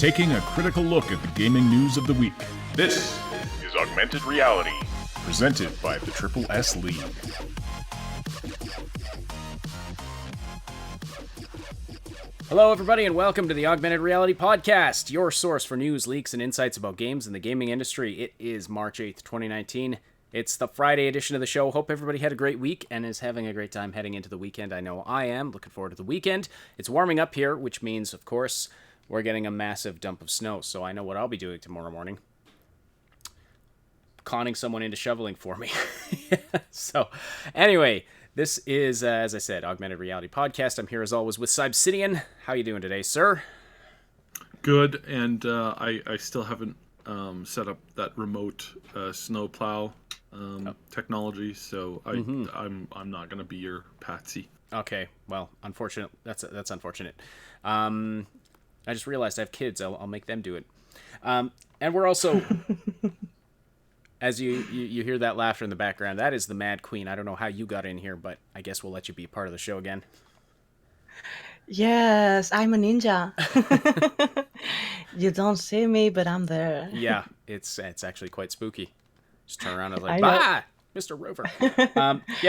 taking a critical look at the gaming news of the week. This is Augmented Reality, presented by the Triple S League. Hello, everybody, and welcome to the Augmented Reality Podcast, your source for news, leaks, and insights about games in the gaming industry. It is March 8th, 2019. It's the Friday edition of the show. Hope everybody had a great week and is having a great time heading into the weekend. I know I am. Looking forward to the weekend. It's warming up here, which means, of course, we're getting a massive dump of snow, so I know what I'll be doing tomorrow morning. Conning someone into shoveling for me. So, anyway, this is, as I said, Augmented Reality Podcast. I'm here, as always, with Cyberpunk. How you doing today, sir? Good, and I still haven't set up that remote snowplow technology, so I'm not going to be your patsy. Okay, well, unfortunate. That's unfortunate. I just realized I have kids. I'll make them do it. And we're also, as you hear that laughter in the background, that is the Mad Queen. I don't know how you got in here, but I guess we'll let you be part of the show again. Yes, I'm a ninja. You don't see me, but I'm there. Yeah, it's actually quite spooky. Just turn around and like, bah! Mr. Rover.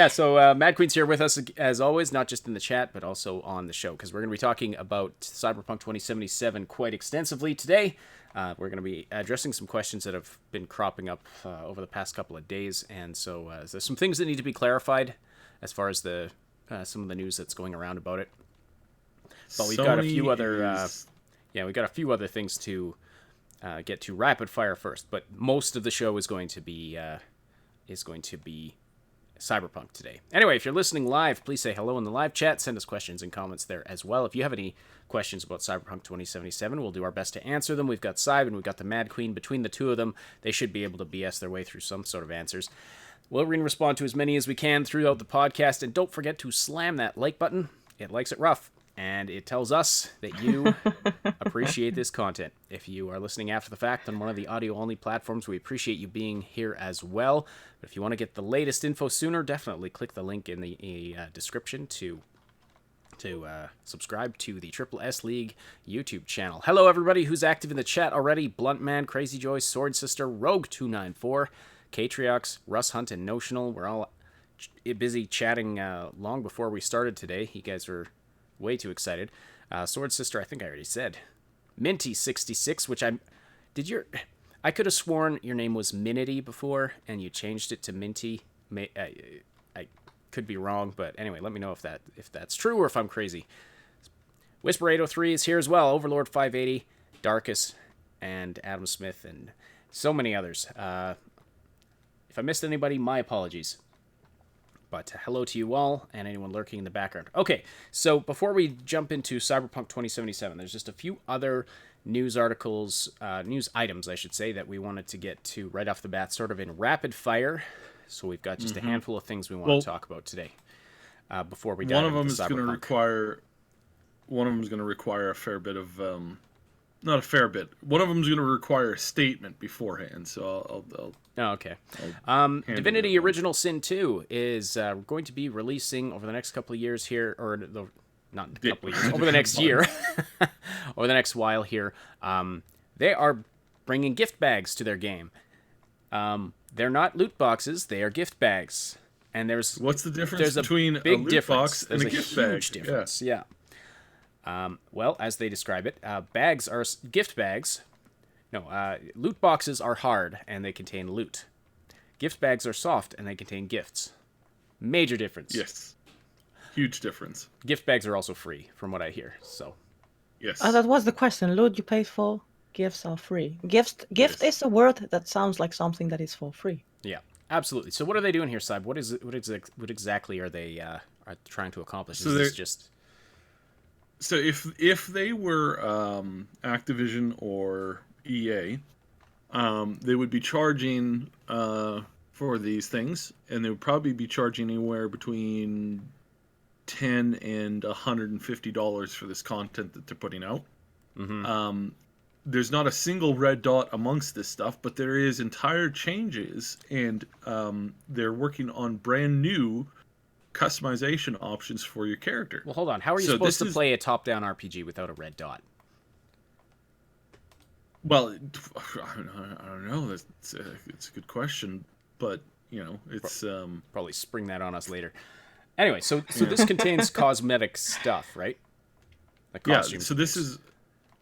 So Mad Queen's here with us, as always, not just in the chat, but also on the show, because we're going to be talking about Cyberpunk 2077 quite extensively today. We're going to be addressing some questions that have been cropping up over the past couple of days, and so there's some things that need to be clarified as far as the some of the news that's going around about it. But we've got a few other, we got a few other things to get to rapid fire first. But most of the show is going to be Cyberpunk today. Anyway, if you're listening live, please say hello in the live chat. Send us questions and comments there as well. If you have any questions about Cyberpunk 2077, we'll do our best to answer them. We've got Cyb and we've got the Mad Queen. Between the two of them, they should be able to BS their way through some sort of answers. We'll respond to as many as we can throughout the podcast. And don't forget to slam that like button. It likes it rough. And it tells us that you appreciate this content. If you are listening after the fact on one of the audio-only platforms, we appreciate you being here as well. But if you want to get the latest info sooner, definitely click the link in the description to subscribe to the Triple S League YouTube channel. Hello, everybody who's active in the chat already. Bluntman, Crazy Joy, Sword Sister, Rogue294, Catriox, Russ Hunt, and Notional. We're all busy chatting long before we started today. You guys were way too excited. Sword Sister, I think I already said. Minty66, which I could have sworn your name was Minity before, and you changed it to Minty. I could be wrong, but anyway, let me know if that's true or if I'm crazy. Whisper803 is here as well. Overlord 580, Darkus, and Adam Smith, and so many others. If I missed anybody, my apologies. But hello to you all, and anyone lurking in the background. Okay, so before we jump into Cyberpunk 2077, there's just a few other news articles, news items, I should say, that we wanted to get to right off the bat, sort of in rapid fire. So we've got just a handful of things we want to talk about today before we dive into Cyberpunk. One of them is going to require a fair bit of... not a fair bit. One of them is going to require a statement beforehand, so I'll okay. Divinity Original Sin 2 is going to be releasing over the next couple of years here, not a couple of years, over the next year, or the next while here. They are bringing gift bags to their game. They're not loot boxes; they are gift bags. And what's the difference between a loot box and a gift bag? Huge difference. Yeah. Well, as they describe it, bags are gift bags. No, loot boxes are hard and they contain loot. Gift bags are soft and they contain gifts. Major difference. Yes. Huge difference. Gift bags are also free, from what I hear. So. Yes. That was the question. Loot you paid for, gifts are free. Gift is a word that sounds like something that is for free. Yeah, absolutely. So what are they doing here, Cyb? What exactly are they are trying to accomplish? Is this just... So if they were Activision or EA, they would be charging for these things, and they would probably be charging anywhere between $10 and $150 for this content that they're putting out. Mm-hmm. There's not a single red dot amongst this stuff, but there is entire changes, and they're working on brand new customization options for your character. Well, hold on. How are you supposed to play a top-down RPG without a red dot? Well, I don't know. It's a good question, but it's Probably spring that on us later. Anyway, so yeah. this contains cosmetic stuff, right? Like Yeah. costumes. So and things.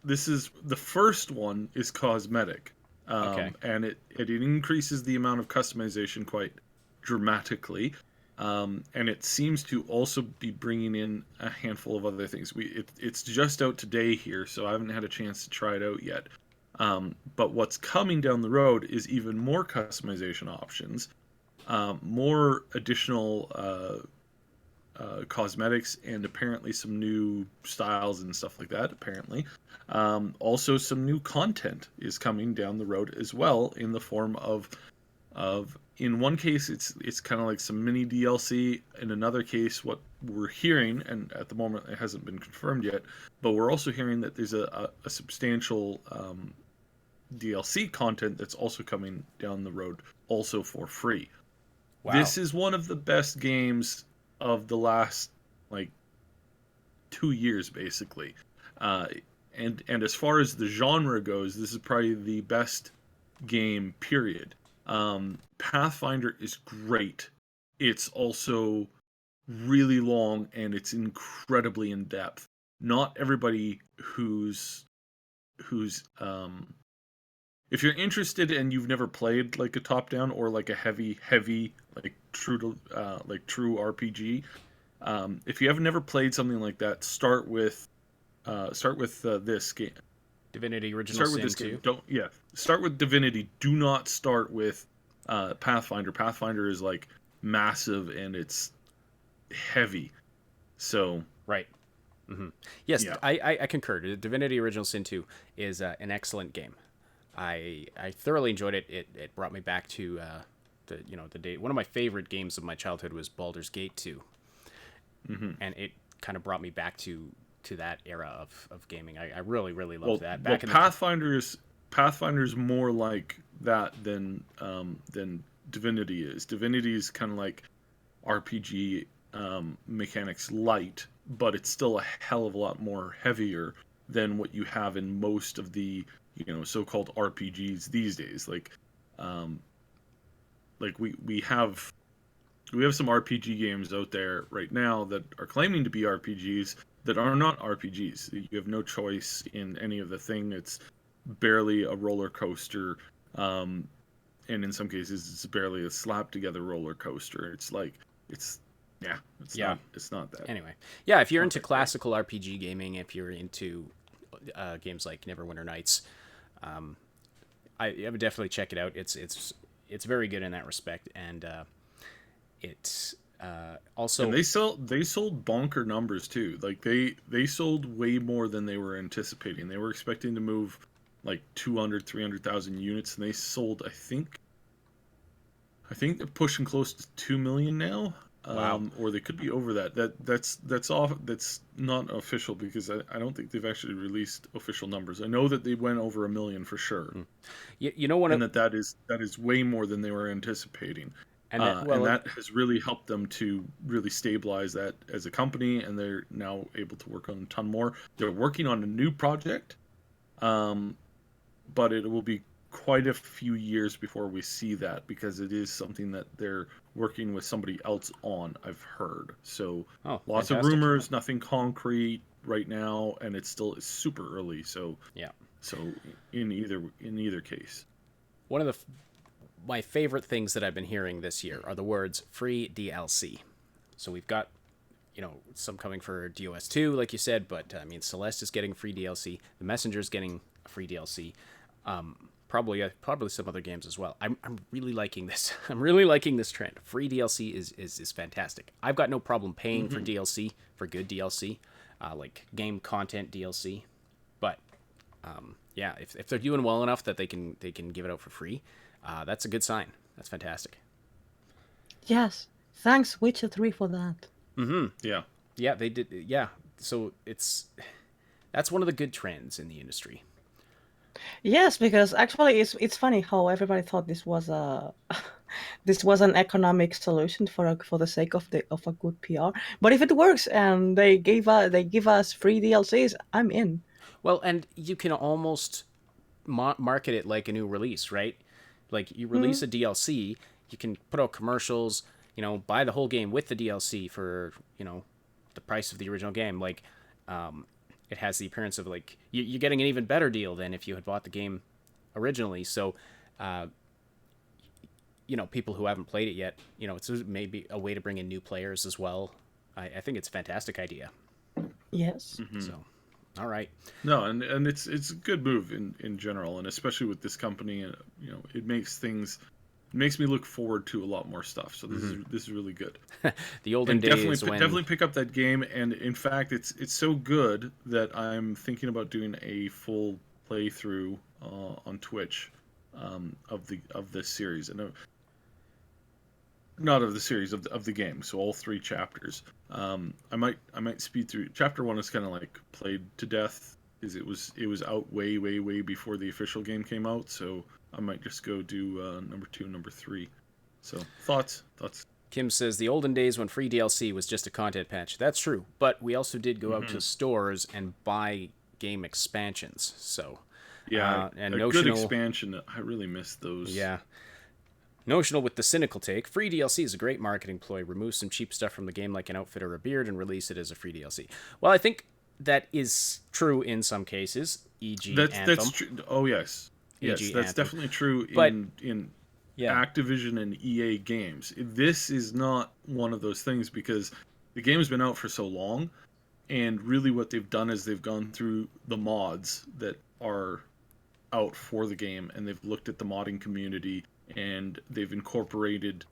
this is the first one is cosmetic, Okay. and it increases the amount of customization quite dramatically, and it seems to also be bringing in a handful of other things. It's just out today here, so I haven't had a chance to try it out yet. But what's coming down the road is even more customization options, more additional cosmetics, and apparently some new styles and stuff like that. Apparently, also some new content is coming down the road as well in the form of in one case it's kind of like some mini DLC. In another case, what we're hearing, and at the moment it hasn't been confirmed yet, but we're also hearing that there's a substantial DLC content that's also coming down the road, also for free. Wow. This is one of the best games of the last like 2 years, basically. Uh, and as far as the genre goes, this is probably the best game. Period. Pathfinder is great. It's also really long and it's incredibly in depth. Not everybody who's if you're interested and you've never played like a top down or like a heavy like true RPG, if you have never played something like that, start with this game. Divinity Original Start with Sin this game. 2. Don't start with Divinity. Do not start with Pathfinder. Pathfinder is like massive and it's heavy. So Right. Yes, yeah. I concur. Divinity Original Sin 2 is an excellent game. I thoroughly enjoyed it. It brought me back to the day. One of my favorite games of my childhood was Baldur's Gate 2, and it kind of brought me back to that era of gaming. I really loved that. Back in Pathfinder's more like that than Divinity is. Divinity is kind of like RPG mechanics light, but it's still a hell of a lot more heavier than what you have in most of the so-called RPGs these days. Like we have some RPG games out there right now that are claiming to be RPGs that are not RPGs. You have no choice in any of the thing. It's barely a roller coaster, and in some cases, it's barely a slap together roller coaster. It's not that. Anyway, yeah, if you're into classical RPG gaming, if you're into games like Neverwinter Nights, I would definitely check it out. It's very good in that respect, and it's also. And they sold bonker numbers too. Like they sold way more than they were anticipating. They were expecting to move like 300,000 units, and they sold I think they're pushing close to 2 million now. Wow. Or they could be over that. That's off. That's not official because I don't think they've actually released official numbers. I know that they went over 1 million for sure. You know what? And that is way more than they were anticipating. And that has really helped them to really stabilize that as a company, and they're now able to work on a ton more. They're working on a new project, but it will be quite a few years before we see that because it is something that they're working with somebody else on, I've heard. So lots of rumors, nothing concrete right now, and it's super early. So yeah. So in either case, one of my favorite things that I've been hearing this year are the words free DLC. So we've got some coming for DOS 2, like you said, but I mean Celeste is getting free DLC. The Messenger's getting a free DLC. Probably some other games as well. I'm really liking this. I'm really liking this trend. Free DLC is fantastic. I've got no problem paying for DLC, for good DLC, like game content DLC. But yeah, if they're doing well enough that they can give it out for free, that's a good sign. That's fantastic. Yes, thanks Witcher 3 for that. Yeah, they did. Yeah, so that's one of the good trends in the industry. Yes, because actually it's funny how everybody thought this was this was an economic solution for the sake of a good PR. But if it works and they give us free DLCs, I'm in. Well, and you can almost market it like a new release, right? Like you release a DLC, you can put out commercials, buy the whole game with the DLC for, the price of the original game. Like, it has the appearance of like you're getting an even better deal than if you had bought the game originally. So, people who haven't played it yet, it's maybe a way to bring in new players as well. I think it's a fantastic idea. Yes. So, all right. No, and it's a good move in general, and especially with this company, it makes me look forward to a lot more stuff. So this is really good. The olden And days definitely pick up that game, and in fact, it's so good that I'm thinking about doing a full playthrough on Twitch of this series, and not of the series of the game. So all 3 chapters. I might speed through. Chapter 1 is kind of like played to death, because it was out way before the official game came out. So I might just go do number 2 and number 3. So thoughts. Kim says the olden days when free DLC was just a content patch. That's true, but we also did go out to stores and buy game expansions. So yeah, and a Notional, good expansion. I really miss those. Yeah. Notional with the cynical take. Free DLC is a great marketing ploy. Remove some cheap stuff from the game like an outfit or a beard and release it as a free DLC. Well, I think that is true in some cases, e.g. Anthem. That's true. Oh yes. Yes, E.g. that's Anthem. definitely true But- in Yeah. Activision and EA games. This is not one of those things, because the game has been out for so long, and really what they've done is they've gone through the mods that are out for the game, and they've looked at the modding community, and they've incorporated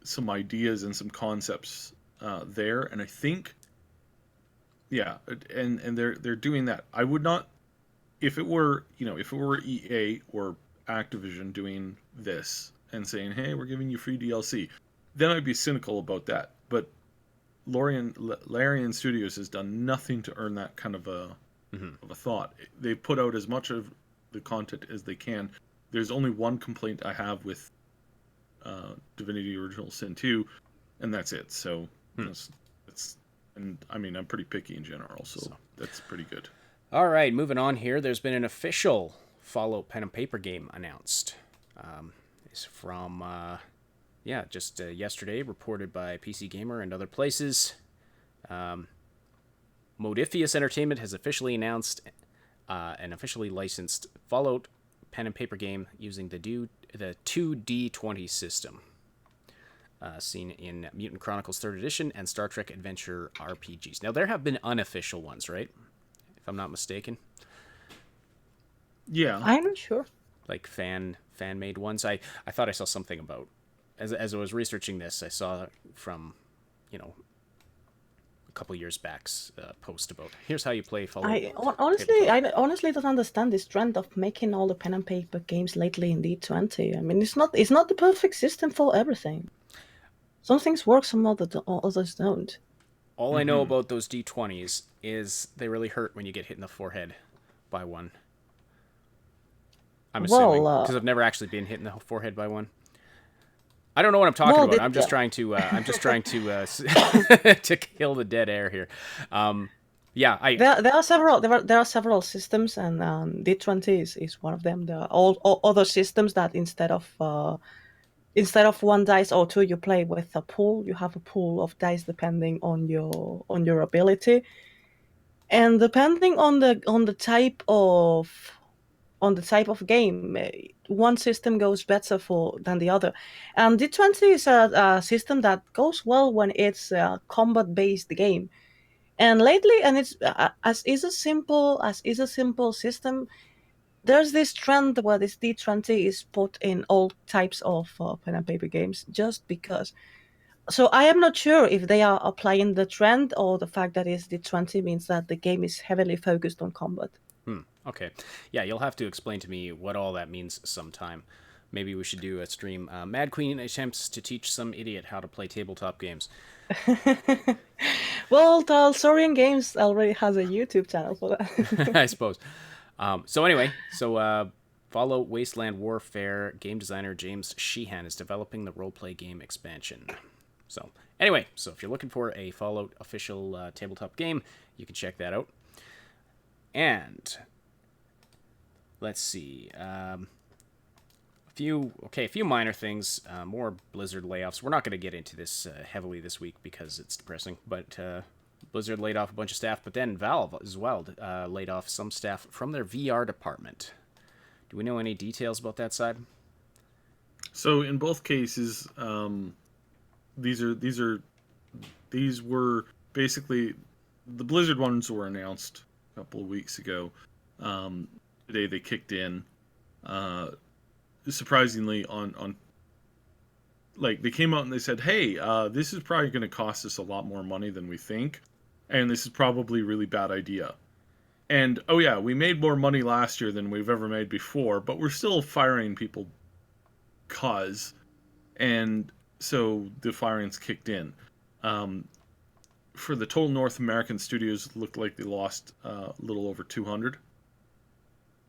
some ideas and some concepts there, and I think, yeah, and they're doing that. I would not, if it were EA or Activision doing this and saying, "Hey, we're giving you free DLC," then I'd be cynical about that. But Larian Studios has done nothing to earn that kind of a thought. They put out as much of the content as they can. There's only one complaint I have with Divinity Original Sin 2, and that's it. So that's and I mean, I'm pretty picky in general, so that's pretty good. All right, moving on here. There's been an official Fallout pen and paper game announced. It's from, just yesterday, reported by PC Gamer and other places. Modifius Entertainment has officially announced an officially licensed Fallout pen and paper game using the 2D20 system, seen in Mutant Chronicles 3rd Edition and Star Trek Adventure RPGs. Now, there have been unofficial ones, right? If I'm not mistaken. Yeah, I'm not sure. Like fan-made ones. I thought I saw something about, as I was researching this, I saw from, a couple years back's post about, here's how you play Fallout. I honestly don't understand this trend of making all the pen and paper games lately in D20. I mean, it's not the perfect system for everything. Some things work, some others don't. All I know about those D20s is they really hurt when you get hit in the forehead by one. I'm assuming, because I've never actually been hit in the forehead by one. I don't know what I'm talking about. I'm just trying to to kill the dead air here. There are several systems, and D20 is one of them. There are all other systems that instead of one dice or two, you play with a pool. You have a pool of dice depending on your ability, and depending on the type of game, one system goes better than the other. And D20 is a system that goes well when it's a combat-based game. And lately, and it's as is a simple system, there's this trend where this D20 is put in all types of pen and paper games just because. So I am not sure if they are applying the trend or the fact that it's D20 means that the game is heavily focused on combat. Okay. Yeah, you'll have to explain to me what all that means sometime. Maybe we should do a stream. Mad Queen attempts to teach some idiot how to play tabletop games. Well, Talsorian Games already has a YouTube channel for that. I suppose. So Fallout Wasteland Warfare game designer James Sheehan is developing the roleplay game expansion. So if you're looking for a Fallout official tabletop game, you can check that out. And Let's see. A few minor things. More Blizzard layoffs. We're not going to get into this heavily this week because it's depressing. But Blizzard laid off a bunch of staff, but then Valve as well laid off some staff from their VR department. Do we know any details about that side? So in both cases, these were basically the Blizzard ones were announced a couple of weeks ago. Today they kicked in. Surprisingly, on like they came out and they said, "Hey, this is probably going to cost us a lot more money than we think, and this is probably a really bad idea." And oh yeah, we made more money last year than we've ever made before, but we're still firing people and so the firings kicked in. For the total North American studios, it looked like they lost a little over 200.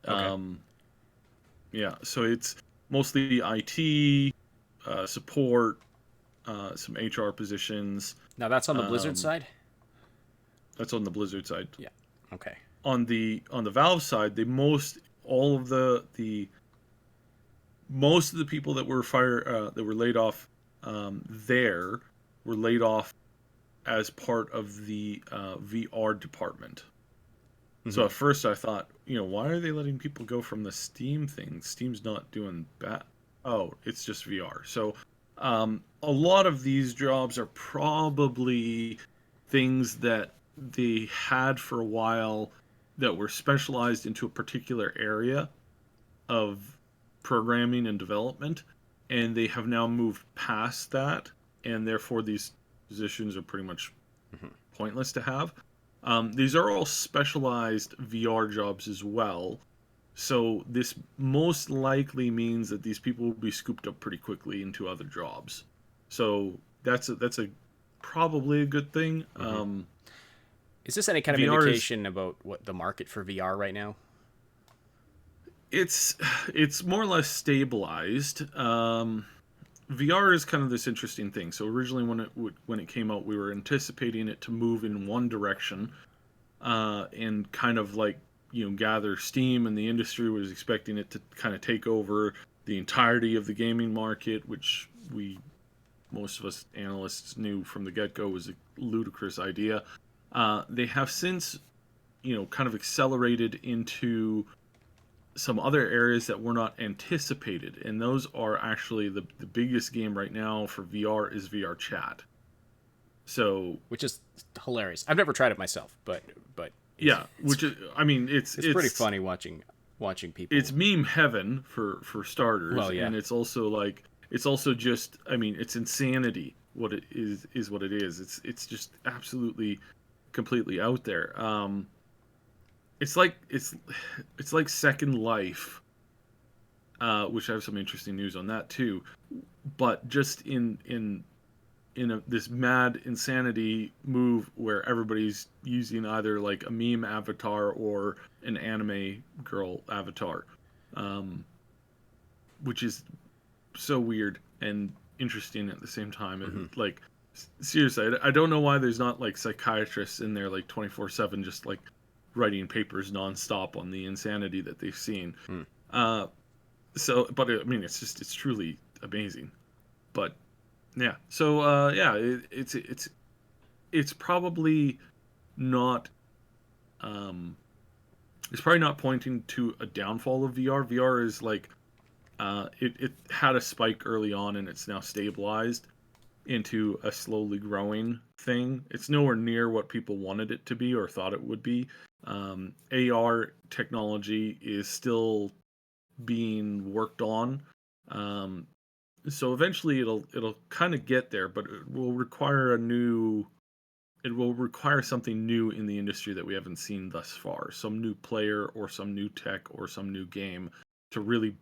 Okay. Yeah, so it's mostly IT, support, some HR positions. Now that's on the Blizzard side? That's on the Blizzard side. Yeah. Okay. On the Valve side, most of the people that were laid off there were laid off as part of the VR department. Mm-hmm. So at first I thought, why are they letting people go from the Steam thing? Steam's not doing bad. Oh, it's just VR. So a lot of these jobs are probably things that they had for a while that were specialized into a particular area of programming and development, and they have now moved past that, and therefore these positions are pretty much pointless to have. These are all specialized VR jobs as well, so this most likely means that these people will be scooped up pretty quickly into other jobs. So that's probably a good thing. Is this any kind of indication about what the market for VR right now? It's more or less stabilized. VR is kind of this interesting thing. So originally when it came out, we were anticipating it to move in one direction, and kind of like gather steam, and the industry was expecting it to kind of take over the entirety of the gaming market, which most of us analysts knew from the get-go was a ludicrous idea. They have since kind of accelerated into some other areas that were not anticipated, and those are actually the biggest game right now for VR is VR chat. So, which is hilarious. I've never tried it myself, but yeah, it's pretty funny watching people. It's meme heaven for starters. Well, yeah. And it's also just it's insanity. What it is what it is. It's just absolutely completely out there. It's like Second Life, which I have some interesting news on that too. But just in this mad insanity move where everybody's using either like a meme avatar or an anime girl avatar, which is so weird and interesting at the same time. And like seriously, I don't know why there's not like psychiatrists in there like 24/7 just like writing papers nonstop on the insanity that they've seen. But it's truly amazing. But yeah, so it's probably not pointing to a downfall of VR. VR is like it had a spike early on and it's now stabilized into a slowly growing thing. It's nowhere near what people wanted it to be or thought it would be. AR technology is still being worked on. So eventually it'll kind of get there, but it will require something new in the industry that we haven't seen thus far. Some new player or some new tech or some new game to really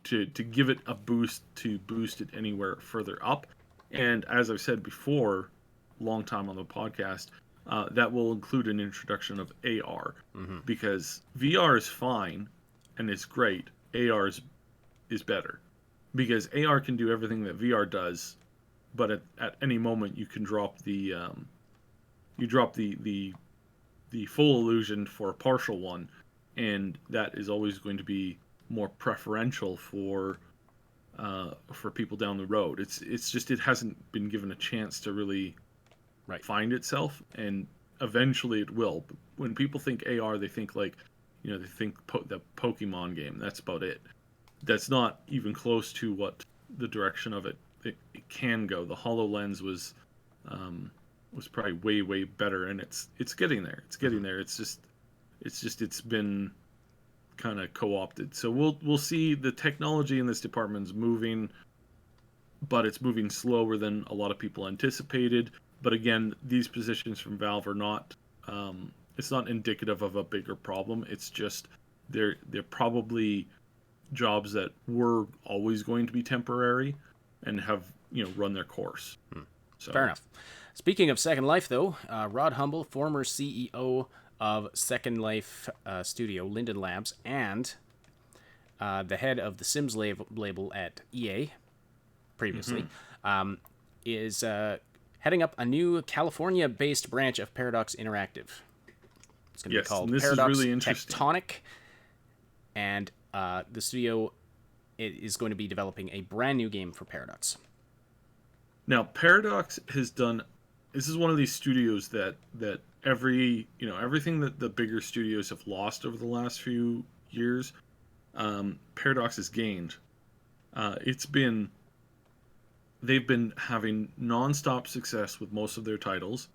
to give it a boost, to boost it anywhere further up. And as I've said before, long time on the podcast, that will include an introduction of AR, because VR is fine and it's great. AR is better because AR can do everything that VR does, but at any moment you can drop the full illusion for a partial one, and that is always going to be more preferential for people down the road. It's just it hasn't been given a chance to really find itself, and eventually it will. But when people think AR, they think like, they think the Pokemon game. That's about it. That's not even close to what the direction of it can go. The HoloLens was probably way better, and it's getting there. It's getting there. It's been kind of co-opted. So we'll see. The technology in this department is moving, but it's moving slower than a lot of people anticipated. But again, these positions from Valve are not. It's not indicative of a bigger problem. It's just they're probably jobs that were always going to be temporary and have run their course. So fair enough. Speaking of Second Life, though, Rod Humble, former CEO of Second Life studio Linden Labs and the head of the Sims label at EA previously, is heading up a new California-based branch of Paradox Interactive. It's going to be called Paradox really interesting. Tectonic, and the studio is going to be developing a brand new game for Paradox. Now, Paradox has done. This is one of these studios that everything that the bigger studios have lost over the last few years, Paradox has gained. They've been having nonstop success with most of their titles.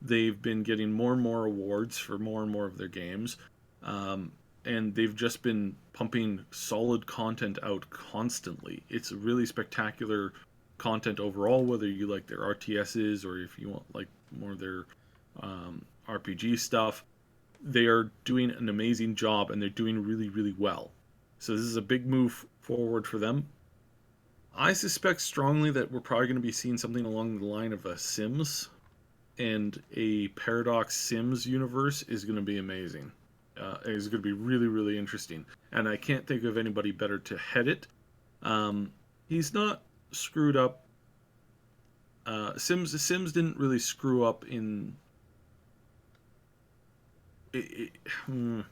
They've been getting more and more awards for more and more of their games. And they've just been pumping solid content out constantly. It's really spectacular content overall, whether you like their RTSs or if you want like more of their RPG stuff. They are doing an amazing job, and they're doing really, really well. So this is a big move forward for them. I suspect strongly that we're probably going to be seeing something along the line of a Sims, and a Paradox Sims universe is going to be amazing. It's going to be really, really interesting. And I can't think of anybody better to head it. He's not screwed up. Sims didn't really screw up in... I don't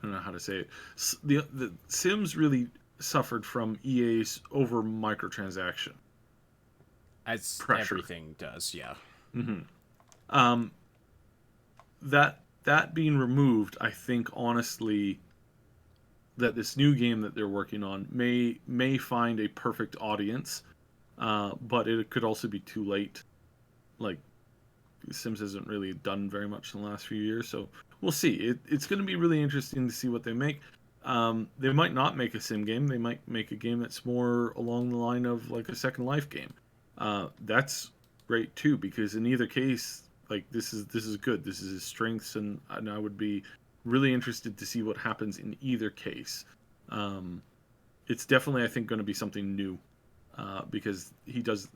know how to say it. The Sims really suffered from EA's over microtransaction. As pressure. Everything does, yeah. That being removed, I think honestly that this new game that they're working on may find a perfect audience, but it could also be too late. Like, Sims hasn't really done very much in the last few years, so we'll see. It's going to be really interesting to see what they make. They might not make a sim game. They might make a game that's more along the line of like a Second Life game. That's great too, because in either case, like this is good. This is his strengths, and I would be really interested to see what happens in either case. It's definitely, I think, going to be something new, because he does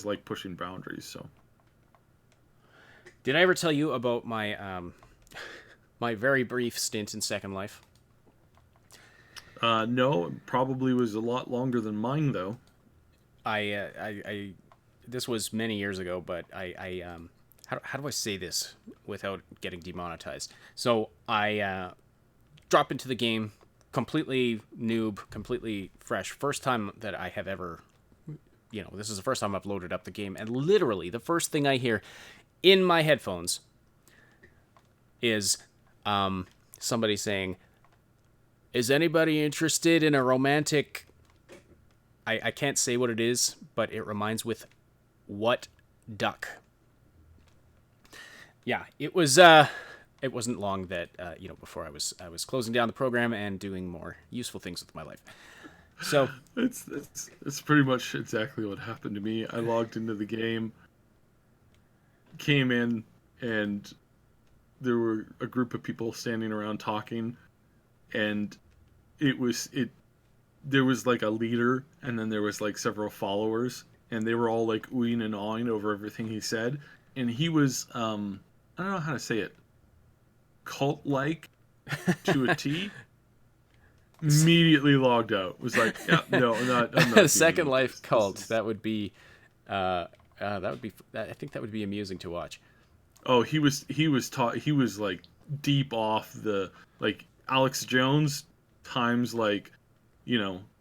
like pushing boundaries. So, did I ever tell you about my my very brief stint in Second Life? No, it probably was a lot longer than mine though. I this was many years ago, but how do I say this without getting demonetized? So I drop into the game, completely noob, completely fresh. First time that I have ever, this is the first time I've loaded up the game, and literally the first thing I hear in my headphones is somebody saying, "Is anybody interested in a romantic..." I can't say what it is, but it rhymes with "what duck." Yeah, it was. It wasn't long that before I was closing down the program and doing more useful things with my life. So it's pretty much exactly what happened to me. I logged into the game, came in, and there were a group of people standing around talking, and there was like a leader, and then there was like several followers, and they were all like oohing and awing over everything he said, and he was I don't know how to say it, cult-like to a T. Immediately logged out. Was like, yeah, no, I'm not Second Life cult. That would be I think that would be amusing to watch. Oh, he was like deep off the, like, Alex Jones times like,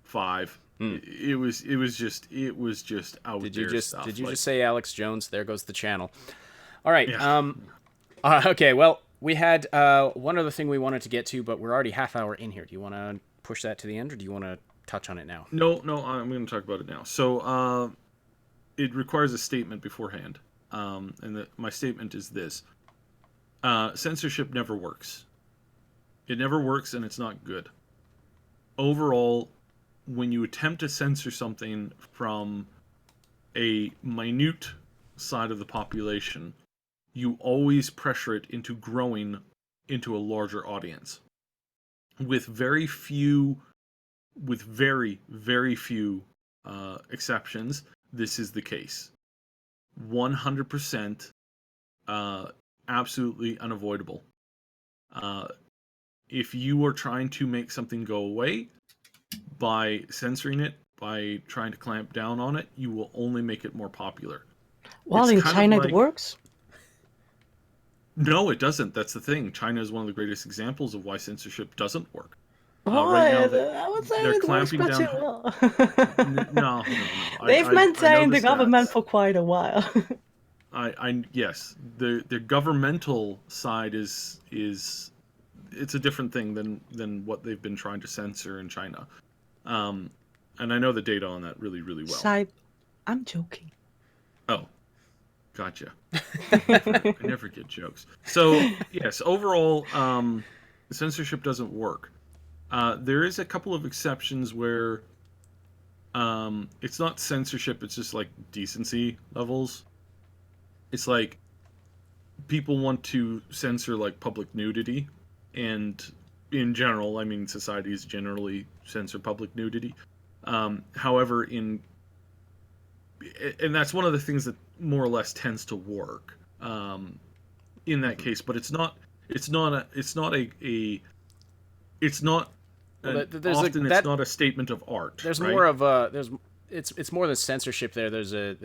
5. It was just out there stuff. Did you just say Alex Jones? There goes the channel. All right. Yeah. Okay. Well, we had one other thing we wanted to get to, but we're already half hour in here. Do you want to push that to the end, or do you want to touch on it now? No, I'm going to talk about it now. So, it requires a statement beforehand, and my statement is this: censorship never works. It never works, and it's not good. Overall, when you attempt to censor something from a minute side of the population, you always pressure it into growing into a larger audience. With very, very few exceptions, this is the case. 100% absolutely unavoidable. If you are trying to make something go away by censoring it, by trying to clamp down on it, you will only make it more popular. Well, It's in kind of China like- it works. No, it doesn't. That's the thing. China is one of the greatest examples of why censorship doesn't work. Well, Right now, I would say they're it works clamping pretty down. well. No. They've I know maintained the stats. government for quite a while. Yes, the governmental side is it's a different thing than what they've been trying to censor in China, and I know the data on that really well. I'm joking. Oh, gotcha. I never get jokes. So yes, overall, censorship doesn't work. There is a couple of exceptions where it's not censorship; it's just like decency levels. It's like people want to censor like public nudity, and in general, I mean, societies generally censor public nudity. However, and that's one of the things that more or less tends to work in that case. But it's not a statement of art. There's right? more of a it's more than censorship. There's a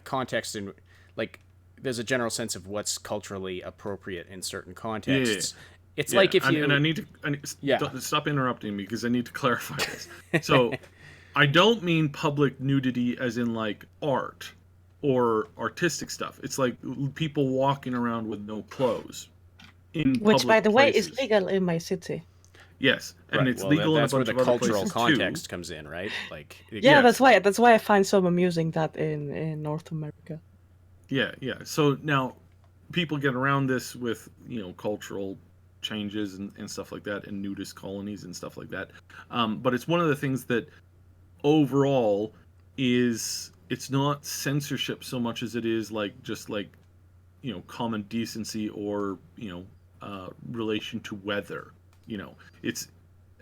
context in like there's a general sense of what's culturally appropriate in certain contexts. It's like if you and I need to stop interrupting me because I need to clarify this. So I don't mean public nudity as in like art or artistic stuff. It's like people walking around with no clothes in Which, by the way, is places. legal in my city. Yes, and right, it's well, legal in a that's where bunch the of other cultural places context too. comes in, right? Like Yeah, Yes. that's why I find so amusing that in North America. Yeah. So now people get around this with cultural changes and stuff like that, and nudist colonies and stuff like that. But it's one of the things that overall it's not censorship so much as it is like just like common decency or relation to weather. It's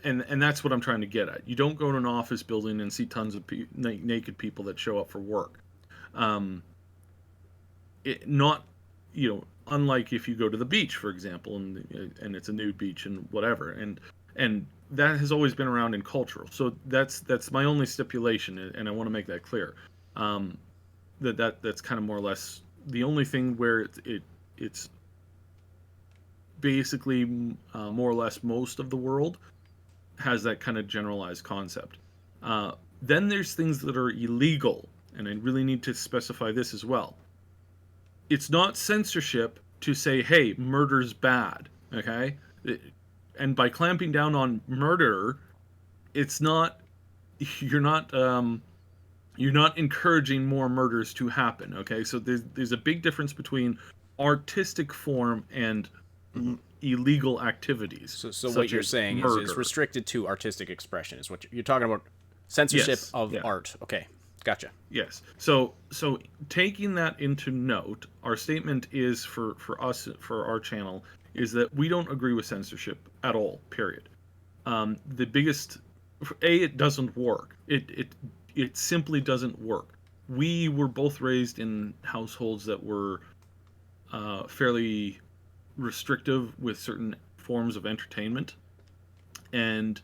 and that's what I'm trying to get at. You don't go to an office building and see tons of naked people that show up for work. Not unlike if you go to the beach, for example, and it's a nude beach and whatever, and that has always been around in cultural. So that's my only stipulation, and I want to make that clear. That's kind of more or less the only thing where it's basically more or less most of the world has that kind of generalized concept. Then there's things that are illegal, and I really need to specify this as well. It's not censorship to say, hey, murder's bad, okay? And by clamping down on murder, it's not you're not encouraging more murders to happen, okay? So there's a big difference between artistic form and illegal activities. so what you're saying is it's restricted to artistic expression is what you're talking about. Censorship of art. Okay, gotcha. Yes. So taking that into note, our statement is for us, for our channel, is that we don't agree with censorship at all, period. The biggest it doesn't work. It simply doesn't work. We were both raised in households that were fairly restrictive with certain forms of entertainment, and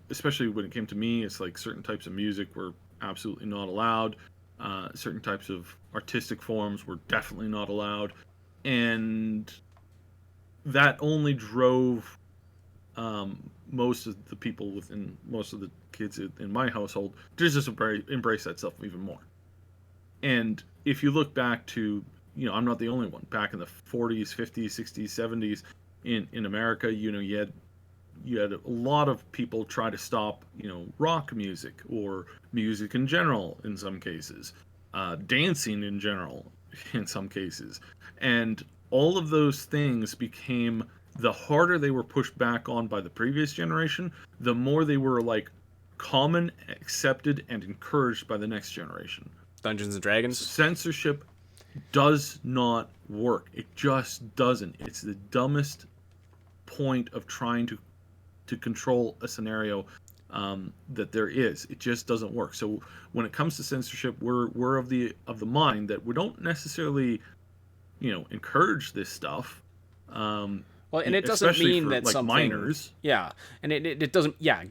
especially when it came to me, it's like certain types of music were absolutely not allowed. Certain types of artistic forms were definitely not allowed, and that only drove most of the kids in my household to just embrace that stuff even more. And if you look back to, I'm not the only one. Back in the 40s, 50s, 60s, 70s in America, you had a lot of people try to stop, rock music or music in general in some cases, dancing in general in some cases. And all of those things became, the harder they were pushed back on by the previous generation, the more they were like common, accepted, and encouraged by the next generation. Dungeons and Dragons? Censorship does not work. It just doesn't. It's the dumbest point of trying to control a scenario that there is. It just doesn't work. So when it comes to censorship, we're of the mind that we don't necessarily, encourage this stuff. Well, and it doesn't mean for, that like, something minors. Yeah, and it doesn't. Yeah,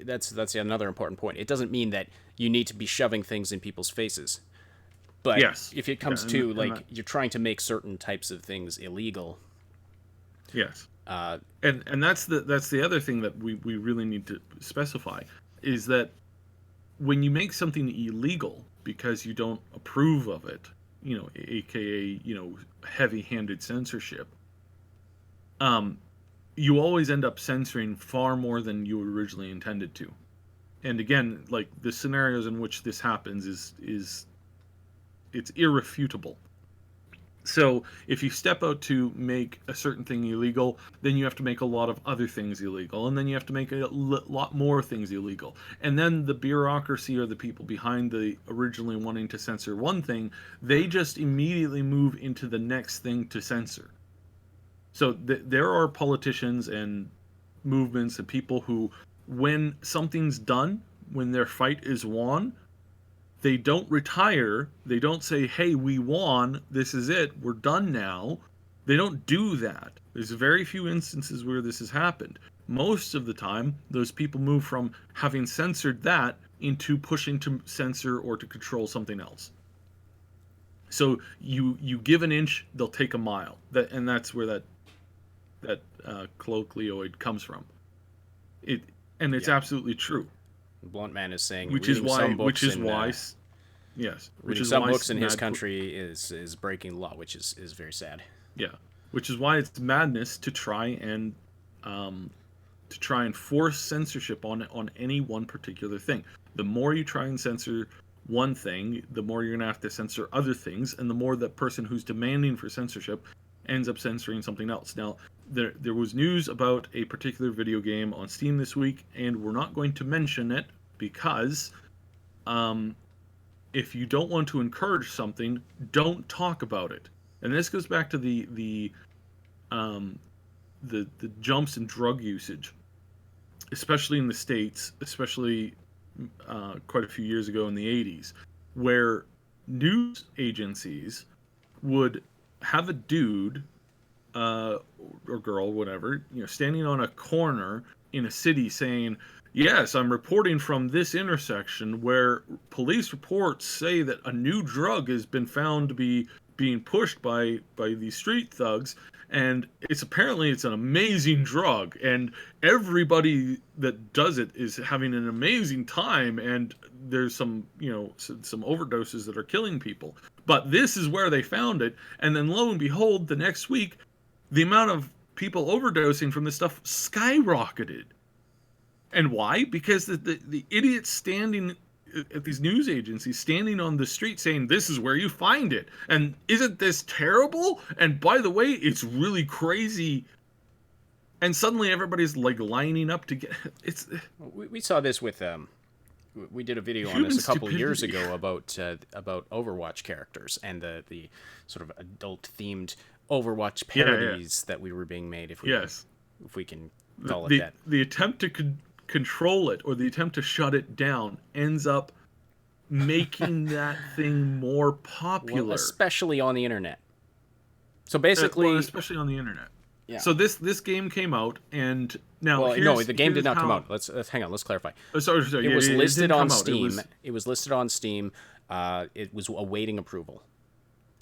that's another important point. It doesn't mean that you need to be shoving things in people's faces. But yes. if it comes to you're trying to make certain types of things illegal. Yes. And that's the other thing that we really need to specify is that when you make something illegal because you don't approve of it, aka heavy-handed censorship, you always end up censoring far more than you originally intended to. And again, like, the scenarios in which this happens is it's irrefutable. So if you step out to make a certain thing illegal, then you have to make a lot of other things illegal, and then you have to make a lot more things illegal. And then the bureaucracy or the people behind the originally wanting to censor one thing, they just immediately move into the next thing to censor. So there are politicians and movements and people who, when something's done, when their fight is won, they don't retire. They don't say, hey, we won. This is it. We're done now. They don't do that. There's very few instances where this has happened. Most of the time, those people move from having censored that into pushing to censor or to control something else. So you give an inch, they'll take a mile. And that's where that colloquioid comes from. It's absolutely true. Blunt Man is saying, which is why some books in his country is breaking the law, which is very sad. Yeah, which is why it's madness to try and force censorship on any one particular thing. The more you try and censor one thing, the more you're gonna have to censor other things, and the more that person who's demanding for censorship ends up censoring something else. Now, there was news about a particular video game on Steam this week, and we're not going to mention it because if you don't want to encourage something, don't talk about it. And this goes back to the jumps in drug usage, especially in the States, especially quite a few years ago in the 80s, where news agencies would have a dude or girl, whatever, standing on a corner in a city saying, yes, I'm reporting from this intersection where police reports say that a new drug has been found to be being pushed by these street thugs, and it's an amazing drug, and everybody that does it is having an amazing time, and there's some overdoses that are killing people. But this is where they found it, and then lo and behold, the next week, the amount of people overdosing from this stuff skyrocketed. And why? Because the idiots standing at these news agencies, standing on the street saying, this is where you find it. And isn't this terrible? And by the way, it's really crazy. And suddenly everybody's like lining up to get... We saw this with... we did a video on this a couple years ago about Overwatch characters and the sort of adult-themed Overwatch parodies that we were being made, if we can call it that. The attempt to control it or the attempt to shut it down ends up making that thing more popular. Well, especially on the internet. So basically... especially on the internet. Yeah. So this game came out, and now the game did not come out. Let's hang on. Let's clarify. Sorry. It was listed on Steam. It was listed on Steam. It was awaiting approval,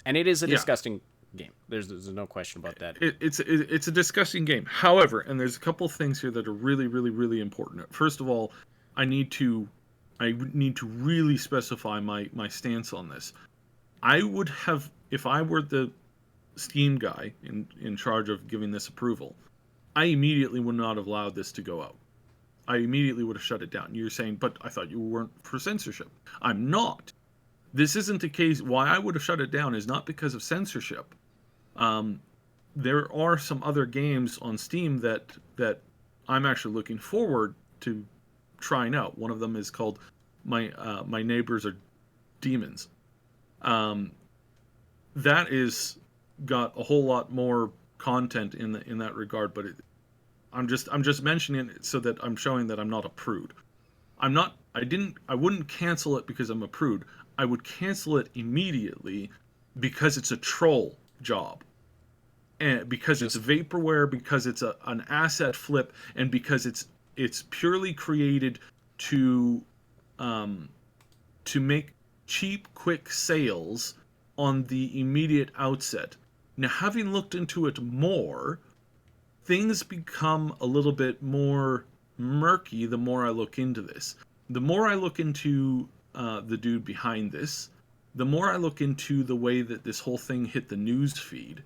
and it is a disgusting game. There's no question about that. It's a disgusting game. However, and there's a couple things here that are really, really, really important. First of all, I need to really specify my stance on this. I would have, if I were the Steam guy in charge of giving this approval, I immediately would not have allowed this to go out. I immediately would have shut it down. You're saying, but I thought you weren't for censorship. I'm not. This isn't the case. Why I would have shut it down is not because of censorship. There are some other games on Steam that I'm actually looking forward to trying out. One of them is called My Neighbors Are Demons. That is got a whole lot more content in that regard, but I'm just mentioning it so that I'm showing that I'm not a prude. I wouldn't cancel it because I'm a prude. I would cancel it immediately because it's a troll job. And because it's vaporware, because it's an asset flip, and because it's purely created to make cheap, quick sales on the immediate outset. Now, having looked into it more, things become a little bit more murky the more I look into this. The more I look into the dude behind this, the more I look into the way that this whole thing hit the news feed,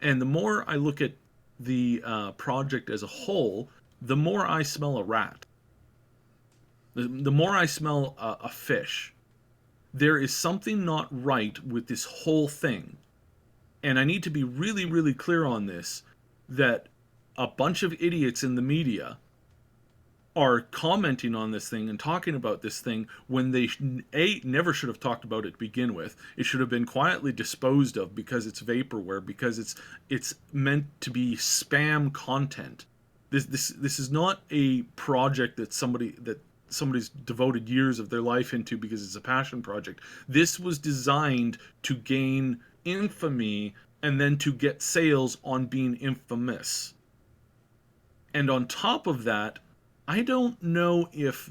and the more I look at the project as a whole, the more I smell a rat. The more I smell a fish. There is something not right with this whole thing. And I need to be really, really clear on this, that a bunch of idiots in the media are commenting on this thing and talking about this thing when they never should have talked about it to begin with. It should have been quietly disposed of because it's vaporware, because it's meant to be spam content. This is not a project that somebody's devoted years of their life into because it's a passion project. This was designed to gain infamy and then to get sales on being infamous. And on top of that, I don't know if,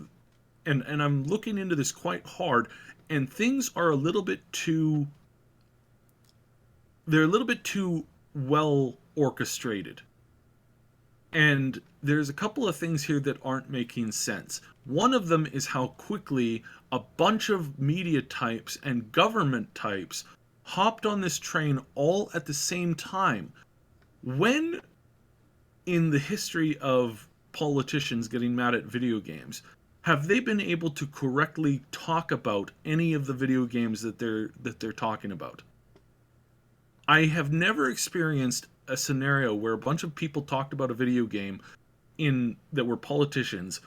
and I'm looking into this quite hard, and things are a little bit too well orchestrated. And there's a couple of things here that aren't making sense. One of them is how quickly a bunch of media types and government types hopped on this train all at the same time. When in the history of politicians getting mad at video games, have they been able to correctly talk about any of the video games that they're talking about? I have never experienced a scenario where a bunch of people talked about a video game that were politicians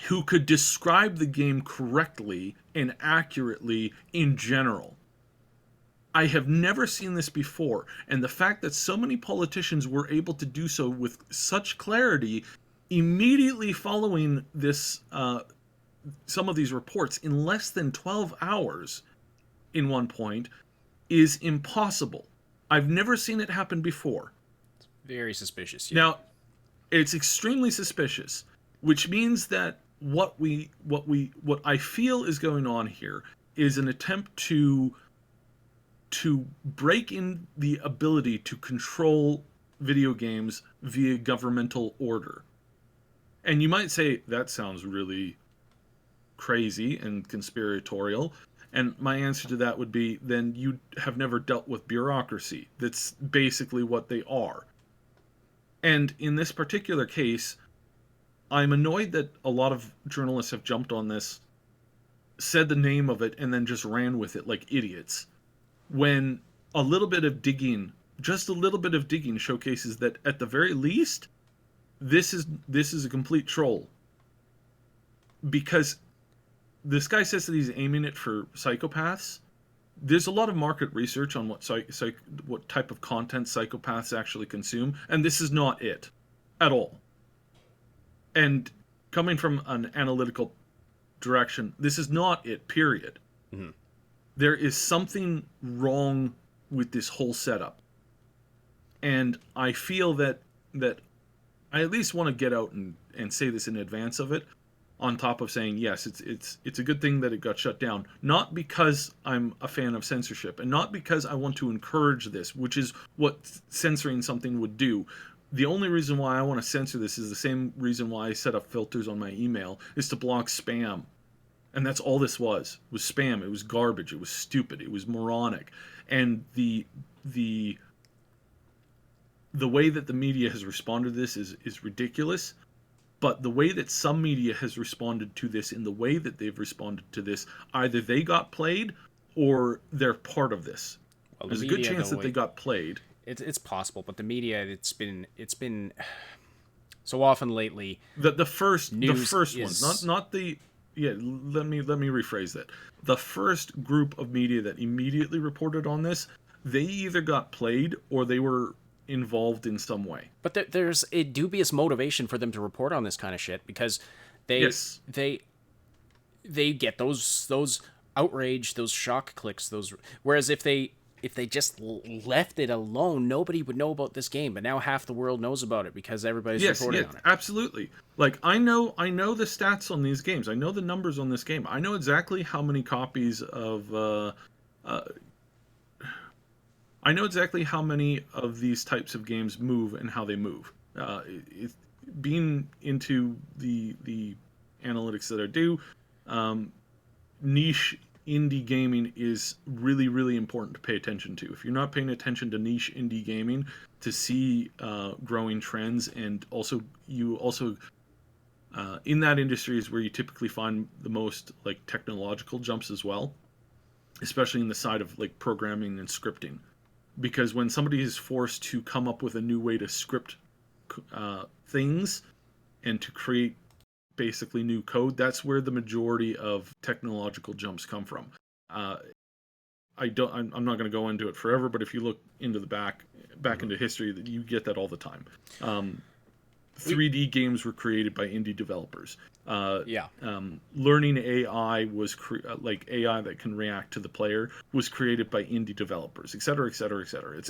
who could describe the game correctly and accurately in general. I have never seen this before, and the fact that so many politicians were able to do so with such clarity immediately following this, some of these reports in less than 12 hours in one point, is impossible. I've never seen it happen before. It's very suspicious. Yeah. Now, it's extremely suspicious, which means that what I feel is going on here is an attempt to break in the ability to control video games via governmental order. And you might say, that sounds really crazy and conspiratorial. And my answer to that would be, then you have never dealt with bureaucracy. That's basically what they are. And in this particular case, I'm annoyed that a lot of journalists have jumped on this, said the name of it, and then just ran with it like idiots. When a little bit of digging, just a little bit of digging, showcases that at the very least, this is a complete troll. Because this guy says that he's aiming it for psychopaths. There's a lot of market research on what type of content psychopaths actually consume, and this is not it at all. And coming from an analytical direction, this is not it, period. Mm-hmm. There is something wrong with this whole setup. And I feel that I at least want to get out and say this in advance of it. on top of saying yes, it's a good thing that it got shut down, not because I'm a fan of censorship and not because I want to encourage this, which is what censoring something would do. The only reason why I want to censor this is the same reason why I set up filters on my email, is to block spam. And that's all this was spam. It was garbage. It was stupid. It was moronic. And the way that the media has responded to this is ridiculous. But the way that some media has responded to this, in the way that they've responded to this, either they got played or they're part of this. Well, There's a good chance that they got played. It's possible, but the media, it's been so often lately. The first is... ones, not the. Yeah, let me rephrase that. The first group of media that immediately reported on this, they either got played or they were involved in some way. But there's a dubious motivation for them to report on this kind of shit, because they get those outrage, those shock clicks, whereas if they just left it alone, nobody would know about this game. But now half the world knows about it because everybody's reporting on it. Absolutely. Like I know the stats on these games. I know the numbers on this game. I know exactly how many copies of I know exactly how many of these types of games move and how they move. Being into the analytics that I do, niche indie gaming is really, really important to pay attention to. If you're not paying attention to niche indie gaming to see growing trends, and also in that industry is where you typically find the most like technological jumps as well, especially in the side of like programming and scripting. Because when somebody is forced to come up with a new way to script things and to create basically new code, that's where the majority of technological jumps come from. I'm not going to go into it forever, but if you look into the back into history, that you get that all the time. 3D games were created by indie developers. Learning AI was like AI that can react to the player was created by indie developers, et cetera, et cetera, et cetera.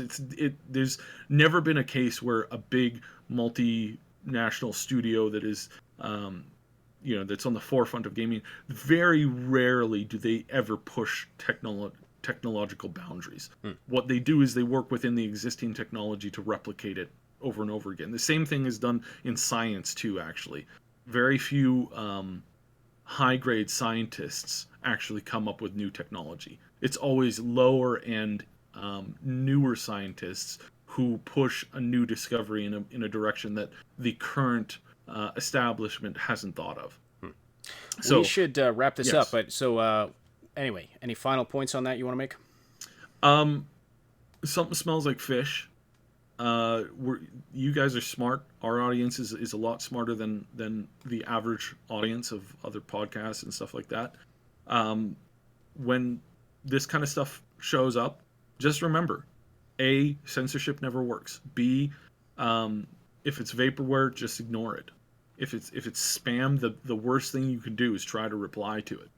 There's never been a case where a big multinational studio that is that's on the forefront of gaming, very rarely do they ever push technological boundaries. What they do is they work within the existing technology to replicate it over and over again. The same thing is done in science too, actually. Very few high-grade scientists actually come up with new technology. It's always lower end, newer scientists who push a new discovery in a direction that the current establishment hasn't thought of. So we should wrap this up. But anyway, any final points on that you want to make? Something smells like fish. You guys are smart. Our audience is a lot smarter than the average audience of other podcasts and stuff like that. When this kind of stuff shows up, just remember, A, censorship never works. B, if it's vaporware, just ignore it. If it's spam, the worst thing you can do is try to reply to it.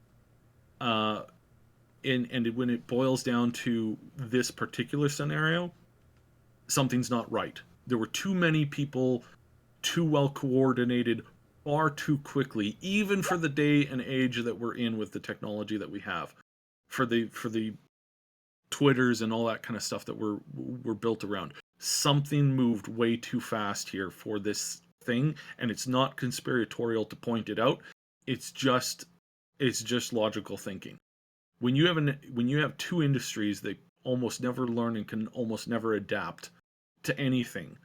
And when it boils down to this particular scenario, something's not right. There were too many people, too well coordinated, far too quickly, even for the day and age that we're in with the technology that we have, for the Twitters and all that kind of stuff that we're built around. Something moved way too fast here for this thing, and it's not conspiratorial to point it out. It's just logical thinking. When you have two industries that almost never learn and can almost never adapt to anything,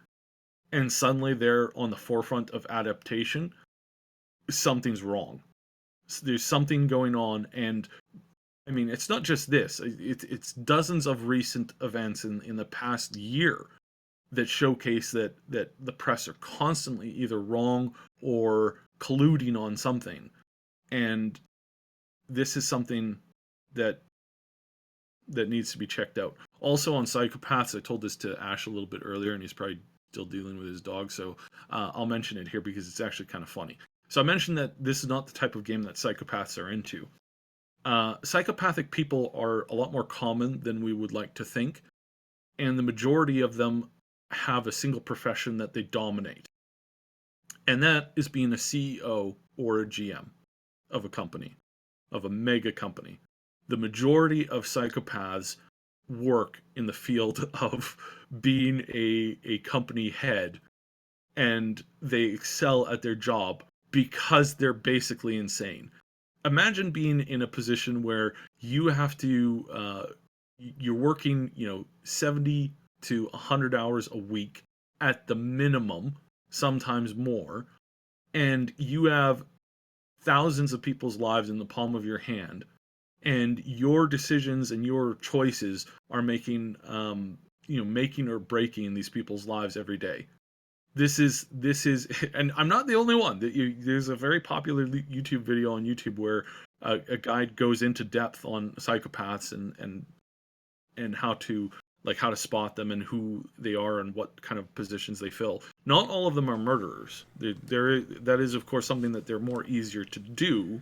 and suddenly they're on the forefront of adaptation, something's wrong. There's something going on, and I mean, it's not just this. It's dozens of recent events in the past year that showcase that the press are constantly either wrong or colluding on something. And this is something that needs to be checked out. Also on psychopaths, I told this to Ash a little bit earlier, and he's probably still dealing with his dog, so I'll mention it here because it's actually kind of funny. So I mentioned that this is not the type of game that psychopaths are into. Psychopathic people are a lot more common than we would like to think, and the majority of them have a single profession that they dominate, and that is being a CEO or a GM. of a company, of a mega company. The majority of psychopaths work in the field of being a company head, and they excel at their job because they're basically insane. Imagine being in a position where you have to you're working 70 to 100 hours a week at the minimum, sometimes more, and you have thousands of people's lives in the palm of your hand, and your decisions and your choices are making making or breaking these people's lives every day. This is and I'm not the only one. There's a very popular YouTube video on YouTube where a guy goes into depth on psychopaths and how to spot them and who they are and what kind of positions they fill. Not all of them are murderers. That is, of course, something that they're more easier to do,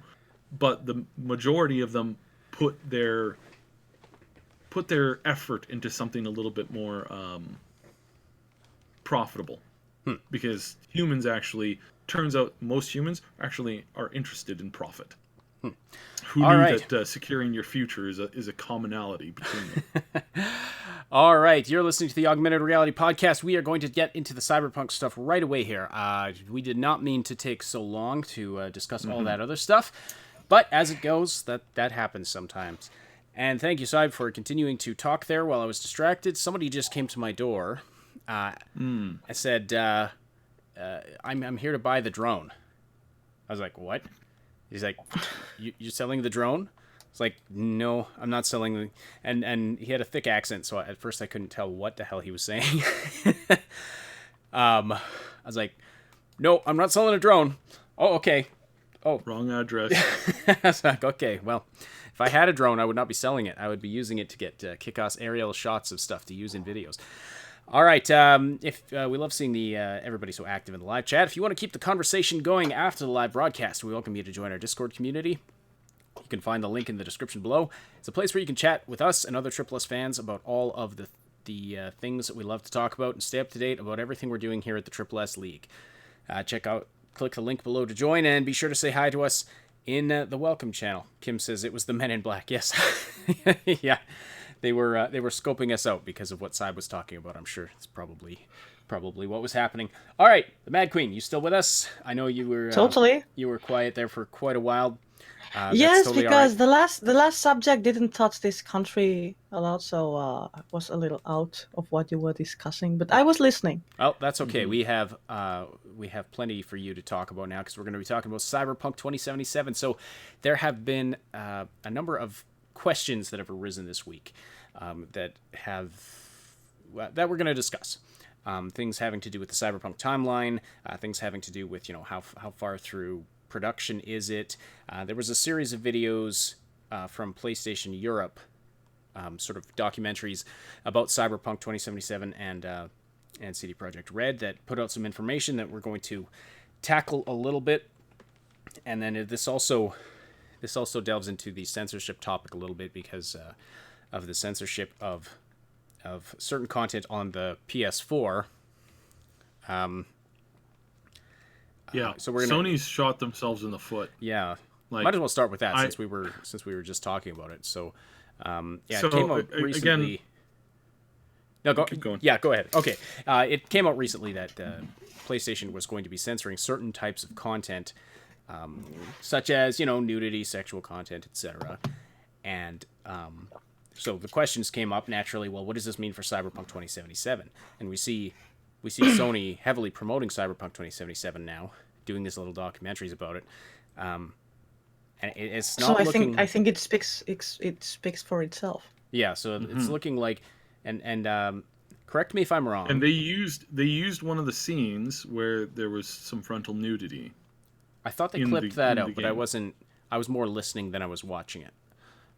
but the majority of them put their effort into something a little bit more profitable. Because humans turns out most humans actually are interested in profit. Who All knew right. that securing your future is a commonality between them? All right, you're listening to the Augmented Reality Podcast. We are going to get into the Cyberpunk stuff right away here. We did not mean to take so long to discuss all that other stuff, but as it goes, that happens sometimes. And thank you, Cyb, for continuing to talk there while I was distracted. Somebody just came to my door. I said, I'm here to buy the drone. I was like, what? He's like, you're selling the drone? It's like, no, I'm not selling the... And he had a thick accent, so at first I couldn't tell what the hell he was saying. I was like, no, I'm not selling a drone. Oh, okay. Oh. Wrong address. I was like, okay, well, if I had a drone, I would not be selling it. I would be using it to get kick-ass aerial shots of stuff to use in videos. All right, if we love seeing the everybody so active in the live chat. If you want to keep the conversation going after the live broadcast, we welcome you to join our Discord community. You can find the link in the description below. It's a place where you can chat with us and other Triple S fans about all of the things that we love to talk about and stay up to date about everything we're doing here at the Triple S League. Click the link below to join, and be sure to say hi to us in the welcome channel. Kim says it was the Men in Black. Yes, yeah. They were scoping us out because of what Cyb was talking about. I'm sure it's probably what was happening. All right, the Mad Queen, you still with us? I know you were Totally. You were quiet there for quite a while. Yes, totally because all right. the last subject didn't touch this country a lot, so I was a little out of what you were discussing, but I was listening. Oh, that's okay. We have plenty for you to talk about now because we're going to be talking about Cyberpunk 2077. So there have been a number of questions that have arisen this week that we're going to discuss. Things having to do with the Cyberpunk timeline, things having to do with how far through production is it. There was a series of videos from PlayStation Europe, sort of documentaries about Cyberpunk 2077 and CD Projekt Red that put out some information that we're going to tackle a little bit, and then this also delves into the censorship topic a little bit because of the censorship of certain content on the PS4. Yeah. So we're gonna, Sony's shot themselves in the foot. Yeah. Like, might as well start with that since we were just talking about it. So yeah, so, it came out recently. Again, no, go. keep going. Yeah, go ahead. Okay, it came out recently that PlayStation was going to be censoring certain types of content, such as nudity, sexual content, etc. And so the questions came up naturally. Well, what does this mean for Cyberpunk 2077? And we see Sony heavily promoting Cyberpunk 2077 now, doing these little documentaries about it. And it's not. So I think it speaks for itself. Yeah, so it's looking like, and correct me if I'm wrong. And they used one of the scenes where there was some frontal nudity. I thought they clipped that out, but I wasn't. I was more listening than I was watching it.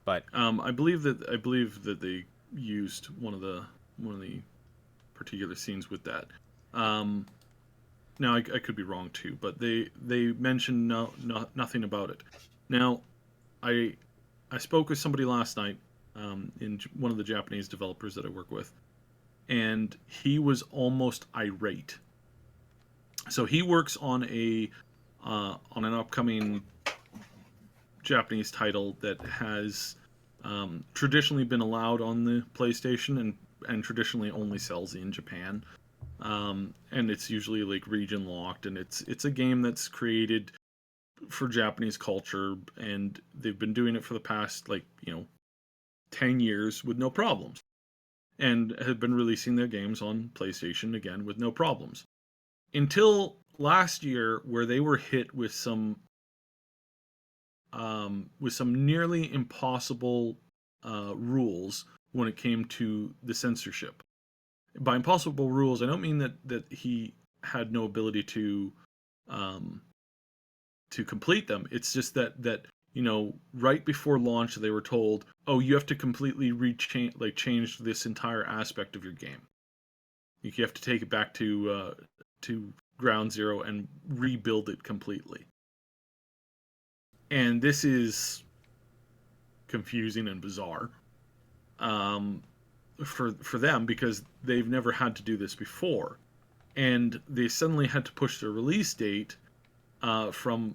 But I believe that they used one of the particular scenes with that. Now I could be wrong too, but they mentioned nothing about it. Now, I spoke with somebody last night, in one of the Japanese developers that I work with, and he was almost irate. So he works on an upcoming Japanese title that has traditionally been allowed on the PlayStation and traditionally only sells in Japan. And it's usually like region locked, and it's a game that's created for Japanese culture, and they've been doing it for the past 10 years with no problems, and have been releasing their games on PlayStation again with no problems. Until last year, where they were hit with some nearly impossible rules when it came to the censorship. By impossible rules, I don't mean that he had no ability to complete them. It's just that right before launch they were told, oh, you have to completely change this entire aspect of your game. You have to take it back to ground zero and rebuild it completely. And this is confusing and bizarre for them, because they've never had to do this before, and they suddenly had to push their release date from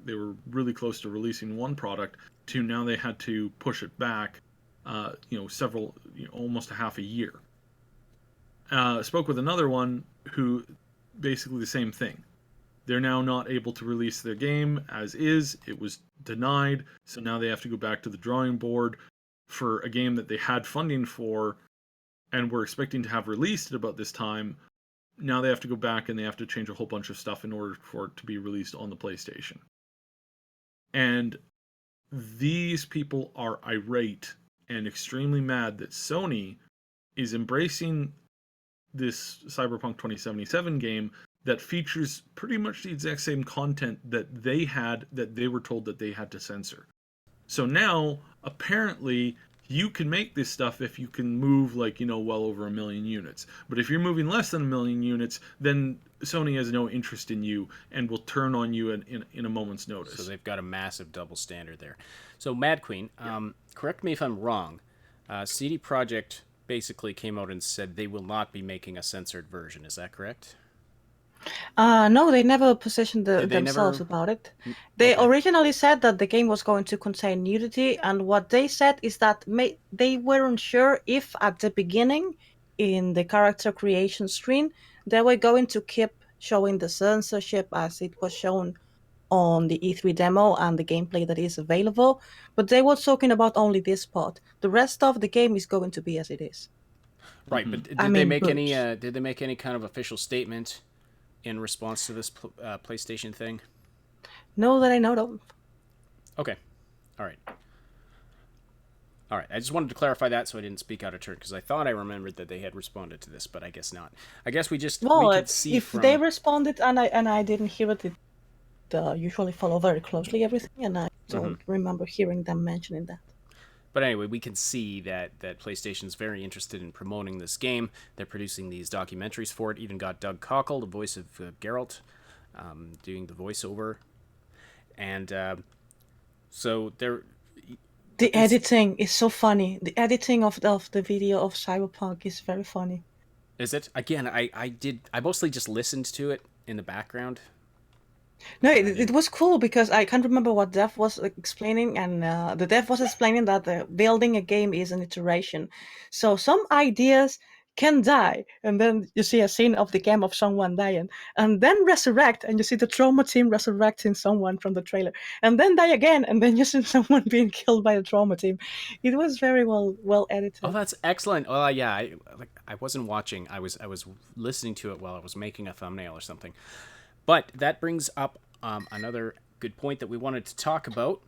they were really close to releasing one product to now they had to push it back several almost a half a year. Spoke with another one who basically the same thing. They're now not able to release their game as is. It was denied, so now they have to go back to the drawing board for a game that they had funding for and were expecting to have released at about this time. Now they have to go back and they have to change a whole bunch of stuff in order for it to be released on the PlayStation. And these people are irate and extremely mad that Sony is embracing this Cyberpunk 2077 game that features pretty much the exact same content that they were told that they had to censor. So now, apparently, you can make this stuff if you can move well over 1 million units. But if you're moving less than 1 million units, then Sony has no interest in you and will turn on you in a moment's notice. So they've got a massive double standard there. So Mad Queen, correct me if I'm wrong, CD Projekt basically came out and said they will not be making a censored version. Is that correct? No, they never positioned themselves about it. They Okay. originally said that the game was going to contain nudity, and what they said is that they weren't sure if at the beginning, in the character creation screen, they were going to keep showing the censorship as it was shown on the E3 demo and the gameplay that is available, but they were talking about only this part. The rest of the game is going to be as it is. Right, but did they make any kind of official statement in response to this PlayStation thing? No, that I know of. Okay. All right. I just wanted to clarify that so I didn't speak out of turn, because I thought I remembered that they had responded to this, but I guess not. I guess we could see if they responded and I didn't hear it, usually follow very closely everything, and I don't remember hearing them mentioning that. But anyway, we can see that PlayStation's very interested in promoting this game. They're producing these documentaries for it. Even got Doug Cockle, the voice of Geralt, doing the voiceover. And so they're... The editing is so funny. The editing of the video of Cyberpunk is very funny. Is it? Again, I mostly just listened to it in the background. No, it was cool because I can't remember what Dev was explaining, and the Dev was explaining that building a game is an iteration. So some ideas can die, and then you see a scene of the game of someone dying, and then resurrect, and you see the trauma team resurrecting someone from the trailer, and then die again, and then you see someone being killed by the trauma team. It was very well edited. Oh, that's excellent. Well, yeah, I wasn't watching. I was listening to it while I was making a thumbnail or something. But that brings up another good point that we wanted to talk about: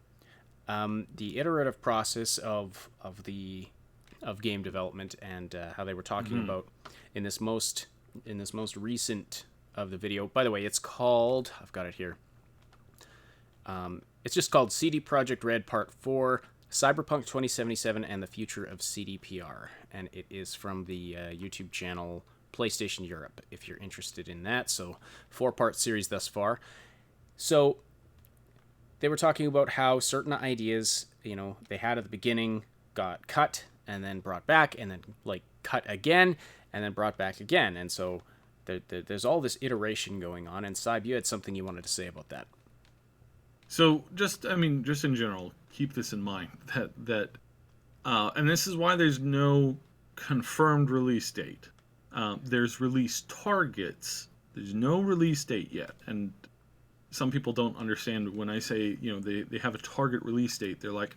the iterative process of game development, and how they were talking about in this most recent of the video. By the way, it's called, I've got it here. It's just called CD Projekt Red Part 4: Cyberpunk 2077 and the Future of CDPR, and it is from the YouTube channel PlayStation Europe, if you're interested in that. So 4-part series thus far. So they were talking about how certain ideas, they had at the beginning got cut and then brought back, and then cut again and then brought back again. And so there's all this iteration going on. And Saib, you had something you wanted to say about that. So just in general, keep this in mind and this is why there's no confirmed release date. There's release targets. There's no release date yet, and some people don't understand when I say they have a target release date. They're like,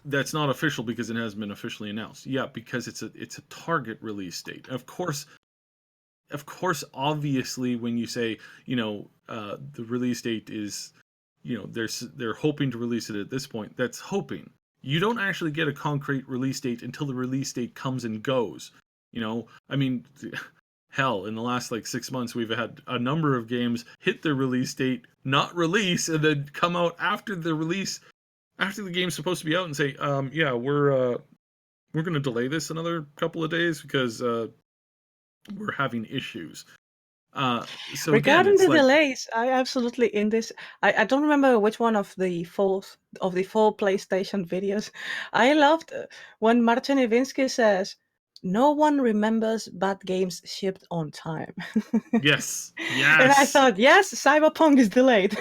that's not official because it hasn't been officially announced. Yeah, because it's a target release date. Of course, obviously, when you say the release date is they're hoping to release it at this point, that's hoping. You don't actually get a concrete release date until the release date comes and goes. I mean, hell, in the last 6 months, we've had a number of games hit their release date, not release, and then come out after the release, after the game's supposed to be out, and say, yeah, we're going to delay this another couple of days because we're having issues. So Regarding again, the delays, I absolutely in this. I don't remember which one of the four PlayStation videos. I loved when Martin Iwinski says, "No one remembers bad games shipped on time." yes, And I thought, yes, Cyberpunk is delayed.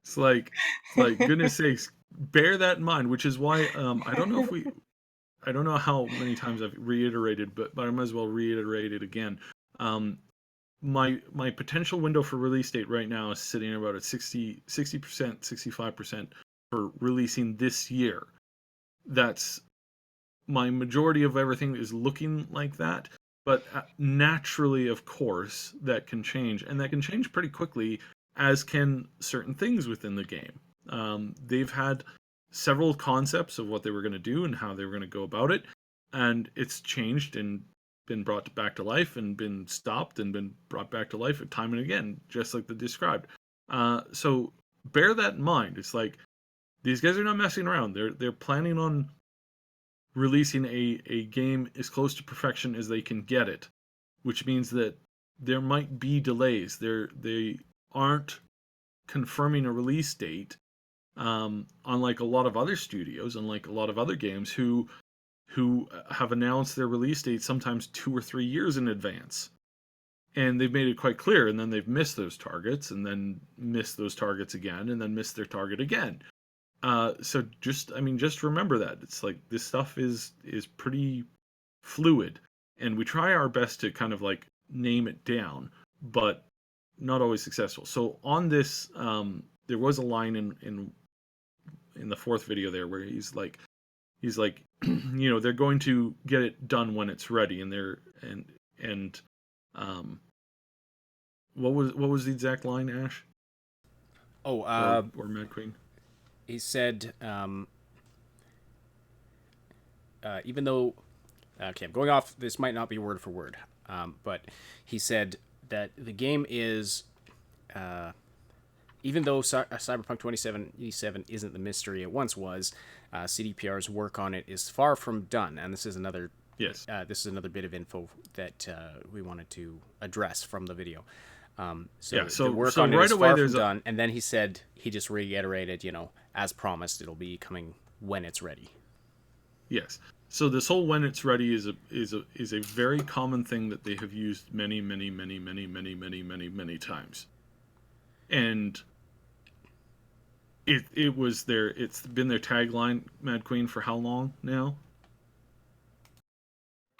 It's like goodness sakes, bear that in mind. Which is why I don't know how many times I've reiterated, but I might as well reiterate it again. My potential window for release date right now is sitting about at 60%, 65% for releasing this year. That's my majority of everything is looking like that. But naturally, of course, that can change, and that can change pretty quickly, as can certain things within the game. They've had several concepts of what they were going to do and how they were going to go about it, and it's changed and been brought back to life and been stopped and been brought back to life time and again, just like the described. So bear that in mind. It's like these guys are not messing around. They're planning on releasing a game as close to perfection as they can get it, which means that there might be delays. They aren't confirming a release date, unlike a lot of other studios, unlike a lot of other games who have announced their release date sometimes 2 or 3 years in advance. And they've made it quite clear, and then they've missed those targets, and then missed those targets again, and then missed their target again. So just remember that. It's like this stuff is pretty fluid, and we try our best to kind of name it down, but not always successful. So on this, there was a line in the fourth video there where he's like, they're going to get it done when it's ready, and what was the exact line, Ash? Oh, or Mad Queen? He said, even though, okay, I'm going off, this might not be word for word, but he said that the game is, even though Cyberpunk 2077 isn't the mystery it once was, CDPR's work on it is far from done, and this is another bit of info that we wanted to address from the video. So the work on it is far from done, and then he said, he just reiterated, as promised, it'll be coming when it's ready. Yes. So this whole "when it's ready" is a very common thing that they have used many times, and it's been their tagline, Mad Queen, for how long now?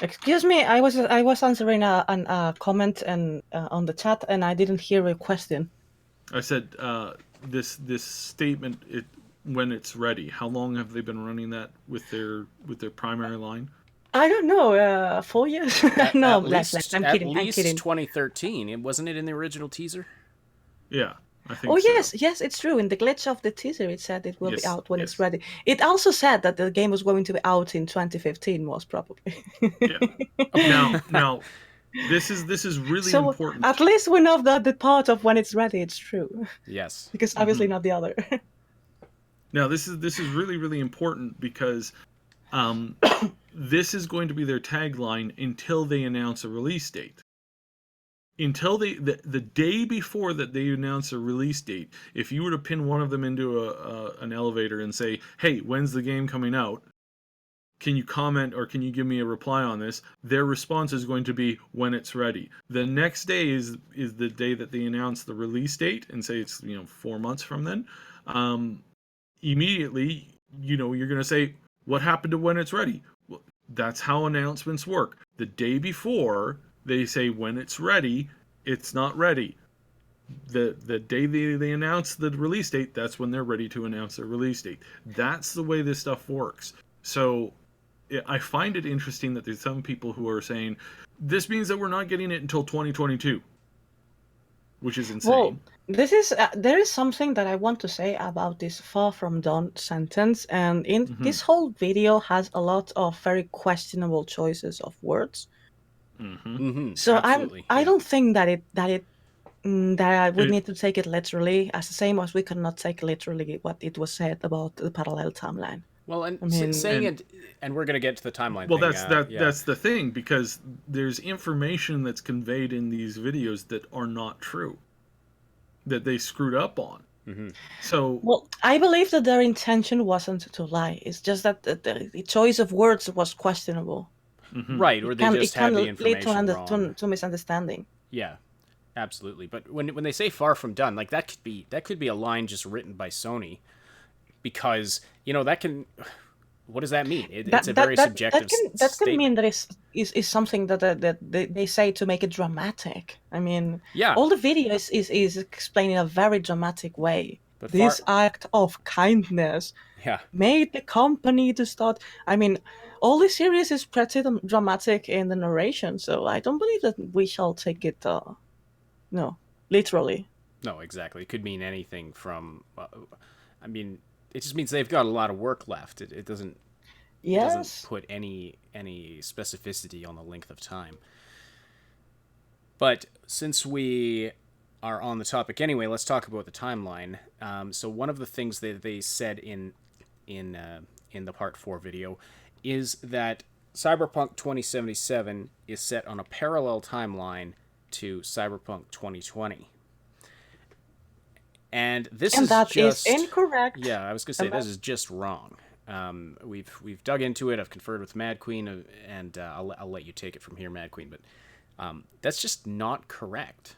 Excuse me, I was answering a comment and on the chat, and I didn't hear a question. I said this statement, when it's ready. How long have they been running that with their primary line? I don't know. 4 years? No, less. I'm kidding. At least 2013. Wasn't it in the original teaser? Yeah. I think yes, it's true. In the glitch of the teaser, it said it will be out when it's ready. It also said that the game was going to be out in 2015, most probably. Yeah. Now, this is really important. At least we know that the part of when it's ready, it's true. Yes. Because obviously not the other. Now, this is really, really important because this is going to be their tagline until they announce a release date. Until the day before that they announce a release date, if you were to pin one of them into an elevator and say, "Hey, when's the game coming out?" can you comment or can you give me a reply on this? Their response is going to be when it's ready. The next day is the day that they announce the release date and say it's 4 months from then. Immediately, you're going to say, what happened to when it's ready? Well, that's how announcements work. The day before they say when it's ready, it's not ready. The day they announce the release date, that's when they're ready to announce their release date. That's the way this stuff works. So I find it interesting that there's some people who are saying this means that we're not getting it until 2022, which is insane. Well, there is something that I want to say about this "far from done" sentence, and in this whole video has a lot of very questionable choices of words. So I don't think that I would need to take it literally, as the same as we cannot take literally what it was said about the parallel timeline. Well, and saying it, and we're going to get to the timeline. Well, thing, that's the thing, because there's information that's conveyed in these videos that are not true, that they screwed up on. So, well, I believe that their intention wasn't to lie. It's just that the choice of words was questionable. Right, or they just had the information wrong. To misunderstanding. Yeah, absolutely. But when they say "far from done," like that could be a line just written by Sony, because that can. What does that mean? It's a very subjective statement. That can mean that is something that they say to make it dramatic. I mean, all the video is explained in a very dramatic way. But this act of kindness made the company to start. I mean, all the series is pretty dramatic in the narration, so I don't believe that we shall take it, literally. No, exactly. It could mean anything from. I mean, it just means they've got a lot of work left. It doesn't. Yes. It doesn't put any specificity on the length of time. But since we are on the topic anyway, let's talk about the timeline. So one of the things that they said in the Part 4 video is that Cyberpunk 2077 is set on a parallel timeline to Cyberpunk 2020 and that is incorrect. Yeah, I was gonna say this is just wrong. We've dug into it. I've conferred with Mad Queen, and I'll let you take it from here, Mad Queen. But that's just not correct.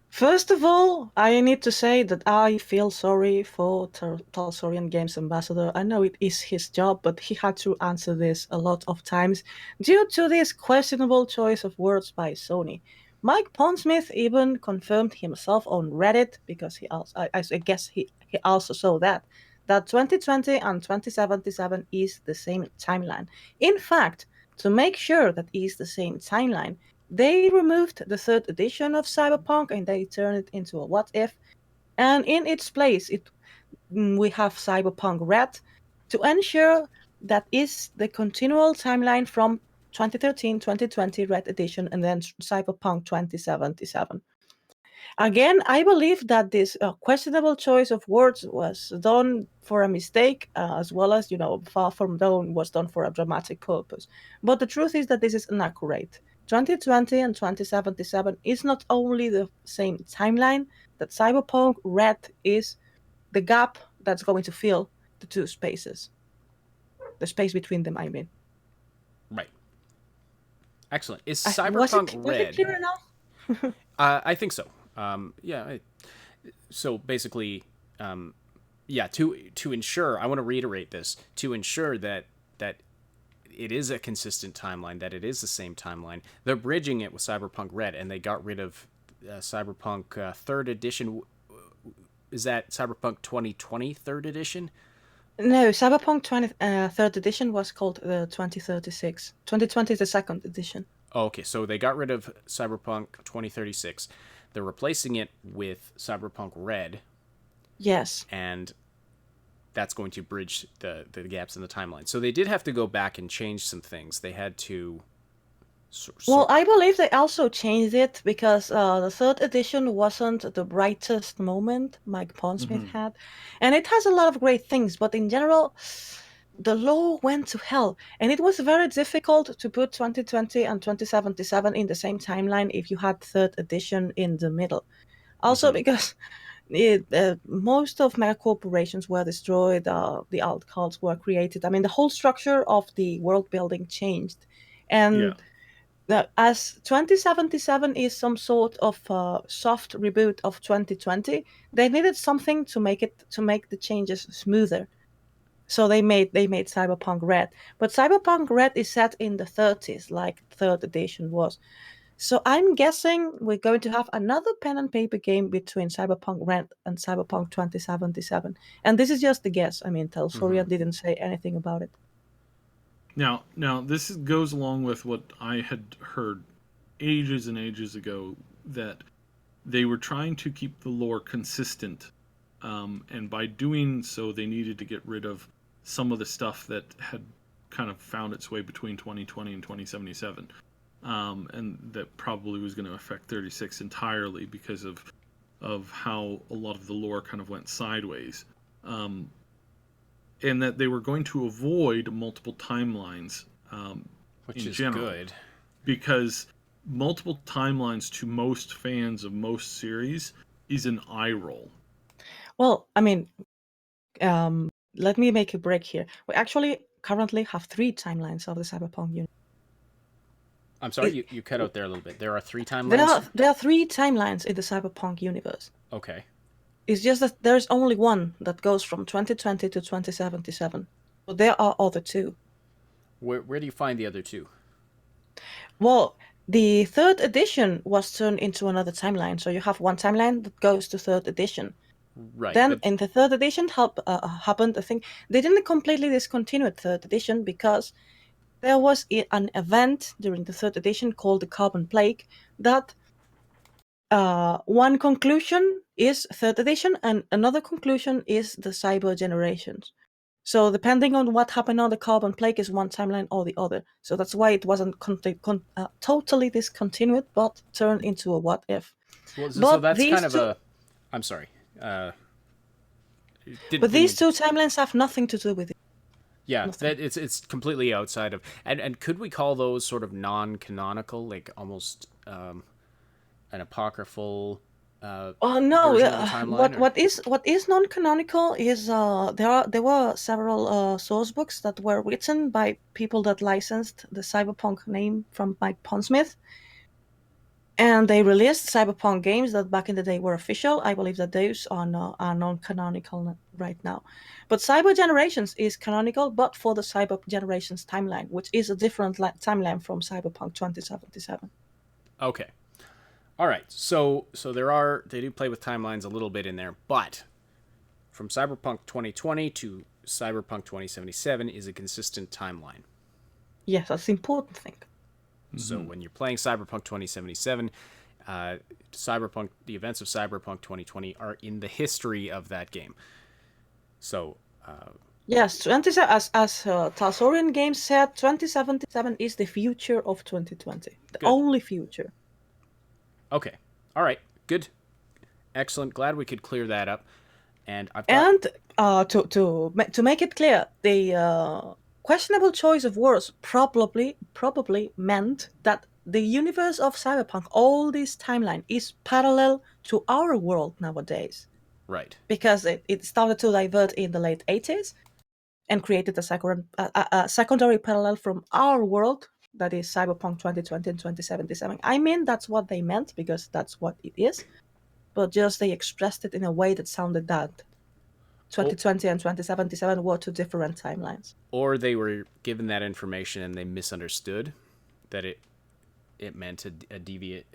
First of all, I need to say that I feel sorry for Talsorian Games Ambassador. I know it is his job, but he had to answer this a lot of times due to this questionable choice of words by Sony. Mike Pondsmith even confirmed himself on Reddit, because he also, I guess he also saw that 2020 and 2077 is the same timeline. In fact, to make sure that is the same timeline, they removed the 3rd edition of Cyberpunk and they turned it into a what if, and in its place we have Cyberpunk Red to ensure that is the continual timeline from 2013, 2020 Red edition, and then Cyberpunk 2077. Again, I believe that this questionable choice of words was done for a mistake, as well as, far from done was done for a dramatic purpose. But the truth is that this is inaccurate. 2020 and 2077 is not only the same timeline, that Cyberpunk Red is the gap that's going to fill the two spaces. The space between them, I mean. Right. Excellent. Is Cyberpunk Red... Was it clear enough? I think so. So basically, to ensure, I want to reiterate this, to ensure that it is a consistent timeline, that it is the same timeline, they're bridging it with Cyberpunk Red, and they got rid of Cyberpunk 3rd edition. Is that Cyberpunk 2020 3rd edition? No, Cyberpunk 3rd edition was called 2036. 2020 is the 2nd edition. Oh, okay, so they got rid of Cyberpunk 2036. They're replacing it with Cyberpunk Red. Yes. And that's going to bridge the gaps in the timeline. So they did have to go back and change some things. They had to... Well, I believe they also changed it because the 3rd edition wasn't the brightest moment Mike Pondsmith had. And it has a lot of great things, but in general, the law went to hell. And it was very difficult to put 2020 and 2077 in the same timeline if you had 3rd edition in the middle. Also because most of mega corporations were destroyed. The alt cults were created. I mean, the whole structure of the world building changed, Yeah. and as 2077 is some sort of soft reboot of 2020, they needed something to make the changes smoother. So they made Cyberpunk Red, but Cyberpunk Red is set in the 30s, like third edition was. So I'm guessing we're going to have another pen and paper game between Cyberpunk Red and Cyberpunk 2077. And this is just a guess. I mean, Telsorian didn't say anything about it. Now this goes along with what I had heard ages and ages ago, that they were trying to keep the lore consistent, and by doing so, they needed to get rid of some of the stuff that had kind of found its way between 2020 and 2077, and that probably was going to affect 36 entirely because of how a lot of the lore kind of went sideways. And that they were going to avoid multiple timelines, Which in is general, good. because multiple timelines to most fans of most series is an eye roll. Well, I mean, let me make a break here. We actually currently have 3 timelines of the Cyberpunk universe. I'm sorry, you cut out there a little bit. There are 3 There timelines? are, there are 3 timelines in the Cyberpunk universe. Okay. It's just that there's only one that goes from 2020 to 2077. But there are other 2. Where do you find the other 2? Well, the third edition was turned into another timeline. So you have one timeline that goes to third edition. Right. Then but in the third edition happened a thing. They didn't completely discontinue third edition because there was an event during the third edition called the Carbon Plague that one conclusion is third edition and another conclusion is the cyber generations. So depending on what happened on the Carbon Plague is one timeline or the other. So that's why it wasn't totally discontinued, but turned into a what if. well, so But that's these kind of two, a... I'm sorry. but these 2 timelines have nothing to do with it. Yeah, Nothing. that it's completely outside of... And could we call those sort of non-canonical, like almost an apocryphal Oh no! version of the timeline? What is non-canonical is there were several source books that were written by people that licensed the Cyberpunk name from Mike Pondsmith, and they released Cyberpunk games that back in the day were official. I believe that those are non-canonical right now, but Cyber Generations is canonical, but for the Cyber Generations timeline, which is a different timeline from Cyberpunk 2077. Okay. All right. So they do play with timelines a little bit in there, but from Cyberpunk 2020 to Cyberpunk 2077 is a consistent timeline. Yes, that's the important thing. So when you're playing Cyberpunk 2077, the events of Cyberpunk 2020 are in the history of that game. So Yes, 27, as Talsorian Games said, 2077 is the future of 2020. The Good. only future. okay, all right, good, excellent. Glad we could clear that up. And I've got... And to make it clear, the questionable choice of words probably meant that the universe of Cyberpunk, all this timeline, is parallel to our world nowadays. right. Because it started to divert in the late 80s and created a secondary parallel from our world, that is Cyberpunk 2020 and 2077. I mean, that's what they meant because that's what it is, but just they expressed it in a way that sounded that 2020 and 2077 were 2 different timelines. Or they were given that information and they misunderstood that it meant a deviate.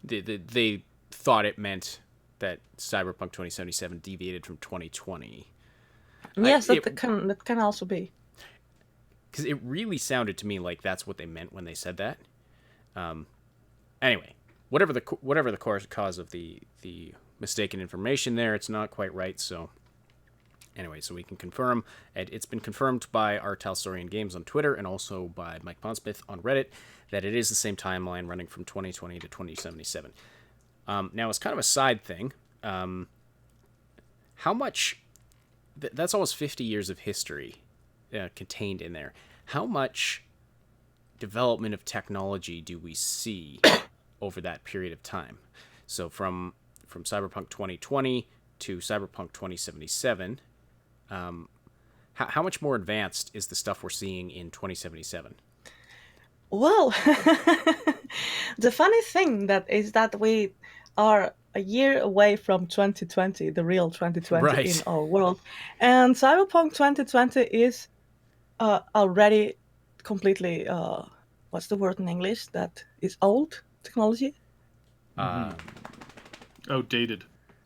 They thought it meant that Cyberpunk 2077 deviated from 2020. Yes, that can also be. Because it really sounded to me like that's what they meant when they said that. Anyway, whatever the cause of the mistaken information there, it's not quite right. So anyway, so we can confirm, and it's been confirmed by our Talsorian Games on Twitter and also by Mike Pondsmith on Reddit that it is the same timeline running from 2020 to 2077. Now, as kind of a side thing, how much... that's almost 50 years of history contained in there. How much development of technology do we see over that period of time? So from from Cyberpunk 2020 to Cyberpunk 2077. How much more advanced is the stuff we're seeing in 2077? Well, the funny thing that is that we are a year away from 2020, the real 2020 in Right. our world, and Cyberpunk 2020 is already completely what's the word in English? That is old technology, Outdated.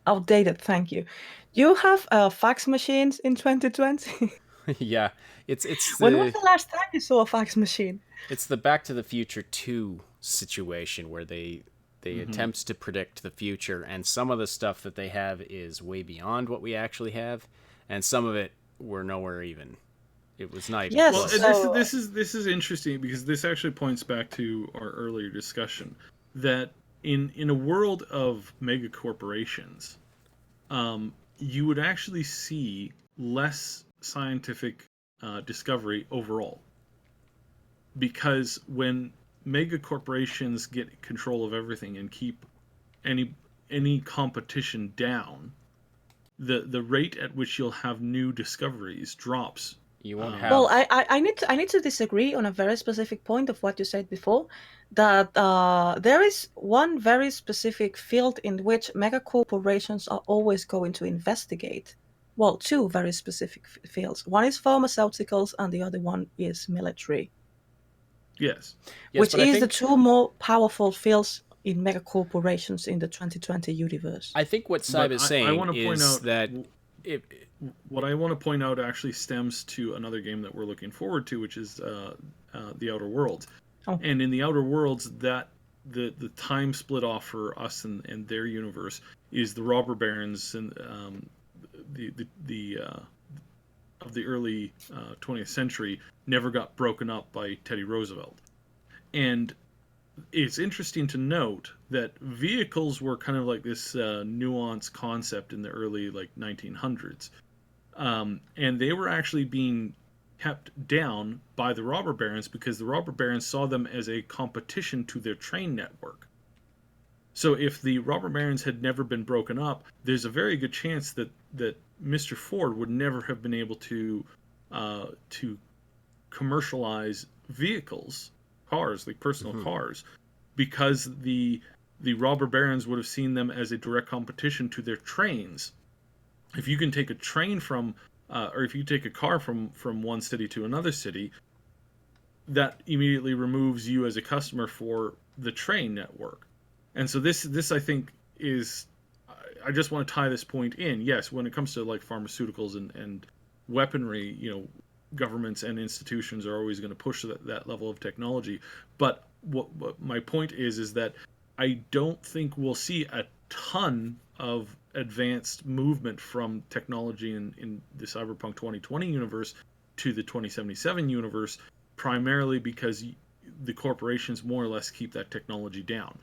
outdated. Thank you. You have fax machines in 2020. Yeah, it's When was the the last time you saw a fax machine? it's the Back to the Future 2 situation where they attempt to predict the future, and some of the stuff that they have is way beyond what we actually have, and some of it we're nowhere even. It was not even Yes. Well, close. and So- this is interesting because this actually points back to our earlier discussion that in a world of mega corporations, you would actually see less scientific discovery overall, because when mega corporations get control of everything and keep any competition down, the rate at which you'll have new discoveries drops. You won't have. Well, I need to disagree on a very specific point of what you said before. That there is one very specific field in which mega corporations are always going to investigate. Well, two very specific fields. One is pharmaceuticals, and the other one is military, Yes. Yes, which but I is the think, two more powerful fields in mega corporations in the 2020 universe. I think what Cyb But is I saying wanna point is out that it, what I want to point out actually stems to another game that we're looking forward to, which is the Outer Worlds. Oh. And in the Outer Worlds, that the time split off for us and their universe is the robber barons and the of the early 20th century never got broken up by Teddy Roosevelt. And it's interesting to note that vehicles were kind of like this nuanced concept in the early 1900s, and they were actually being kept down by the robber barons because the robber barons saw them as a competition to their train network. So if the robber barons had never been broken up, there's a very good chance that Mr. Ford would never have been able to commercialize vehicles, cars, like personal cars, because the robber barons would have seen them as a direct competition to their trains. If you can take a train from, or if you take a car from one city to another city, that immediately removes you as a customer for the train network. And so this I think is, I just want to tie this point in. Yes, when it comes to like pharmaceuticals and weaponry, governments and institutions are always going to push that level of technology. But what my point is that I don't think we'll see a ton of advanced movement from technology in the Cyberpunk 2020 universe to the 2077 universe, primarily because the corporations more or less keep that technology down.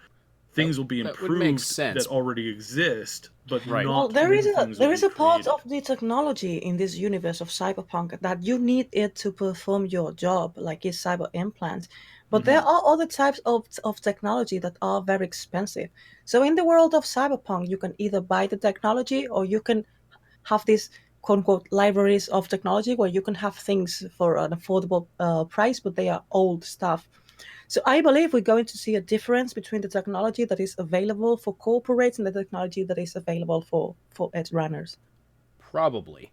Things will be that would make improved sense. that already exist, but Right. not Well, there new is things will there is be a part created. of the technology in this universe of cyberpunk that you need it to perform your job, like is cyber implants. But there are other types of technology that are very expensive. So in the world of cyberpunk, you can either buy the technology or you can have these quote unquote libraries of technology where you can have things for an affordable price, but they are old stuff. So I believe we're going to see a difference between the technology that is available for corporates and the technology that is available for edge runners. Probably.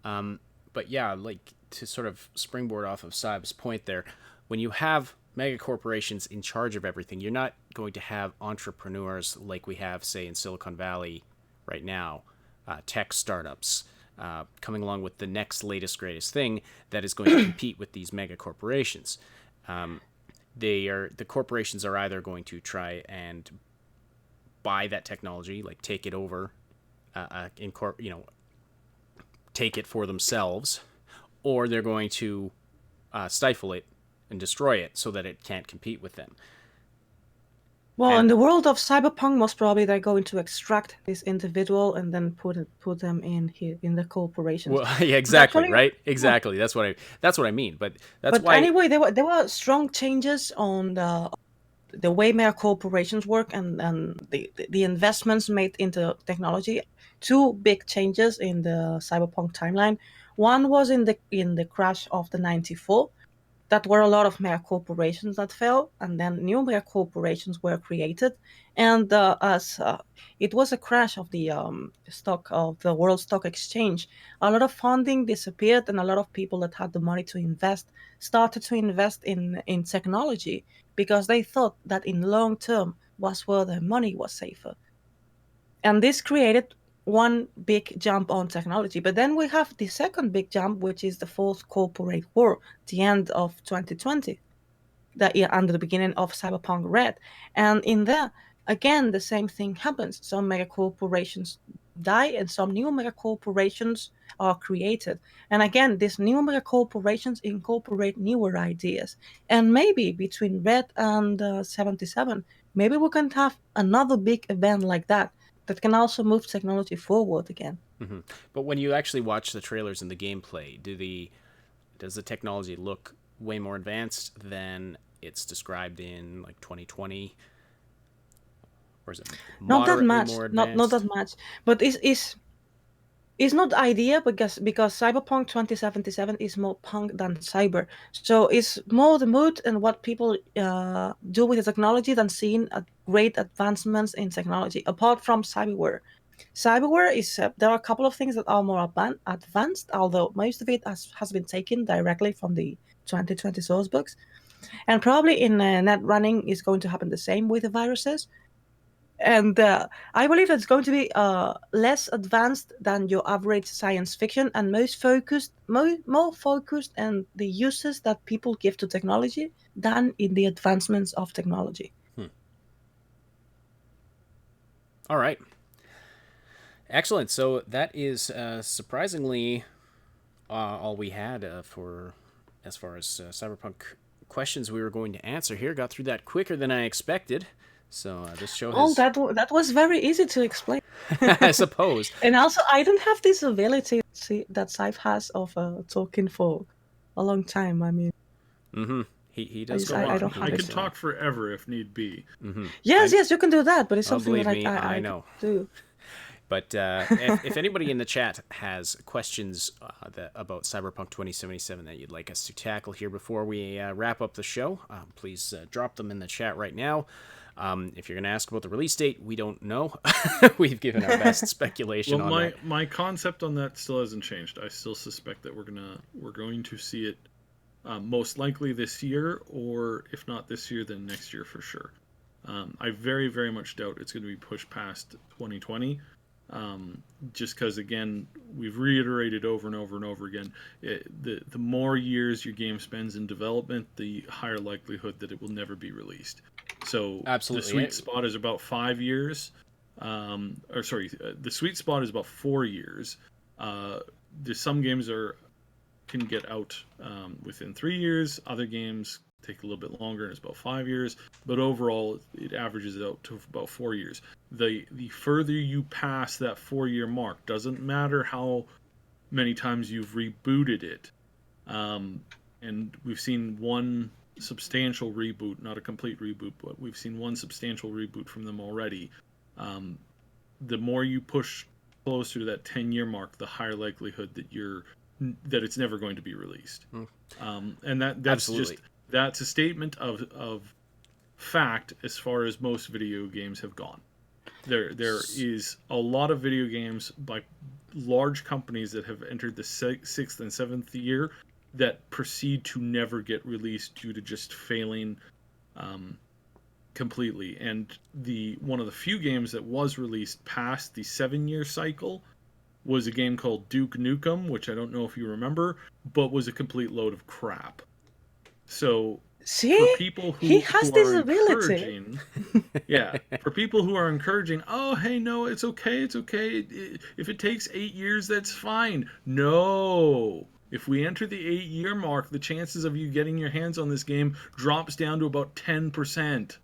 But yeah, like to sort of springboard off of Saib's point there, when you have mega corporations in charge of everything, you're not going to have entrepreneurs like we have, say, in Silicon Valley right now, tech startups coming along with the next latest, greatest thing that is going to compete with these mega corporations. The corporations are either going to try and buy that technology, like take it over, take it for themselves, or they're going to stifle it and destroy it so that it can't compete with them. Well, And- in the world of cyberpunk, most probably they're going to extract this individual and then put them in here in the corporations. Well, yeah, exactly, actually- right? Exactly. That's what I mean. But that's But why. anyway, there were strong changes on the way mega corporations work and the investments made into technology. Two big changes in the cyberpunk timeline. One was in the crash of the 94, that were a lot of mega corporations that fell, and then new mega corporations were created. And as it was a crash of the stock of the World Stock Exchange, a lot of funding disappeared, and a lot of people that had the money to invest started to invest in technology because they thought that in long term was where their money was safer. And this created one big jump on technology. But then we have the second big jump, which is the fourth corporate war, the end of 2020, and the beginning of Cyberpunk Red. And in there, again, the same thing happens. Some mega corporations die, and some new mega corporations are created. And again, these new mega corporations incorporate newer ideas. And maybe between Red and 77, maybe we can have another big event like that can also move technology forward again. But when you actually watch the trailers and the gameplay, does the technology look way more advanced than it's described in like 2020, or is it Not that moderately much, more advanced? not that much, but it's not the idea because Cyberpunk 2077 is more punk than cyber, so it's more the mood and what people do with the technology than seeing great advancements in technology. Apart from cyberware, is there are a couple of things that are more advanced, although most of it has been taken directly from the 2020 source books, and probably in net running is going to happen the same with the viruses. And I believe it's going to be less advanced than your average science fiction, and more focused on the uses that people give to technology than in the advancements of technology. All right. Excellent. So that is surprisingly all we had for as far as Cyberpunk questions we were going to answer here. Got through that quicker than I expected. So this show has... that was very easy to explain. I suppose. And also, I don't have this ability that Saif has of talking for a long time. I mean, he does go I on. don't have I it. could talk forever if need be. Yes, you can do that, but it's something believe that me, I know. do. But if anybody in the chat has questions about Cyberpunk 2077 that you'd like us to tackle here before we wrap up the show, please drop them in the chat right now. If you're going to ask about the release date, we don't know. We've given our best speculation on that. My concept on that still hasn't changed. I still suspect that we're going to see it most likely this year, or if not this year, then next year for sure. I very, very much doubt it's going to be pushed past 2020. Just because, again, we've reiterated over and over and over again, the more years your game spends in development, the higher likelihood that it will never be released. So absolutely, the sweet spot is about 5 years. The sweet spot is about 4 years. Some games can get out within 3 years. Other games take a little bit longer, and it's about 5 years. But overall, it averages out to about 4 years. The further you pass that 4-year mark, doesn't matter how many times you've rebooted it. And we've seen one substantial reboot, not a complete reboot, but we've seen one substantial reboot from them already. The more you push closer to that 10-year mark, the higher likelihood that it's never going to be released. And that's Absolutely. That's a statement of fact as far as most video games have gone. There is a lot of video games by large companies that have entered the 6th and 7th year that proceed to never get released due to just failing completely. And one of the few games that was released past the 7-year cycle was a game called Duke Nukem, which I don't know if you remember, but was a complete load of crap. So for people who are encouraging, for people who are encouraging, oh, hey, no, it's okay. If it takes 8 years, that's fine. No. If we enter the 8-year mark, the chances of you getting your hands on this game drops down to about 10%.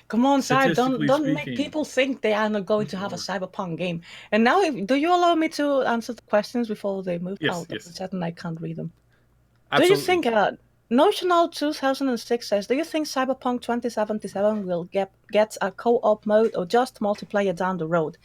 Come on, Sai, don't make people think they are not going to have a Cyberpunk game. And now, do you allow me to answer the questions before they move out of the chat and I can't read them? Absolutely. Do you think Notional 2006 says, do you think Cyberpunk 2077 will get a co-op mode or just multiplayer down the road?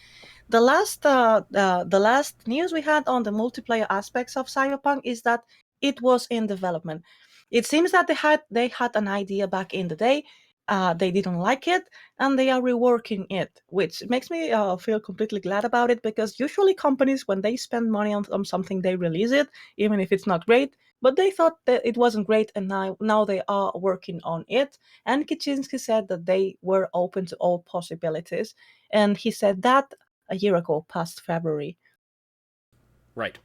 The last news we had on the multiplayer aspects of Cyberpunk is that it was in development. It seems that they had an idea back in the day. They didn't like it, and they are reworking it, which makes me feel completely glad about it, because usually companies, when they spend money on something, they release it, even if it's not great. But they thought that it wasn't great, and now they are working on it. And Kaczynski said that they were open to all possibilities. And he said that a year ago, past February. Right.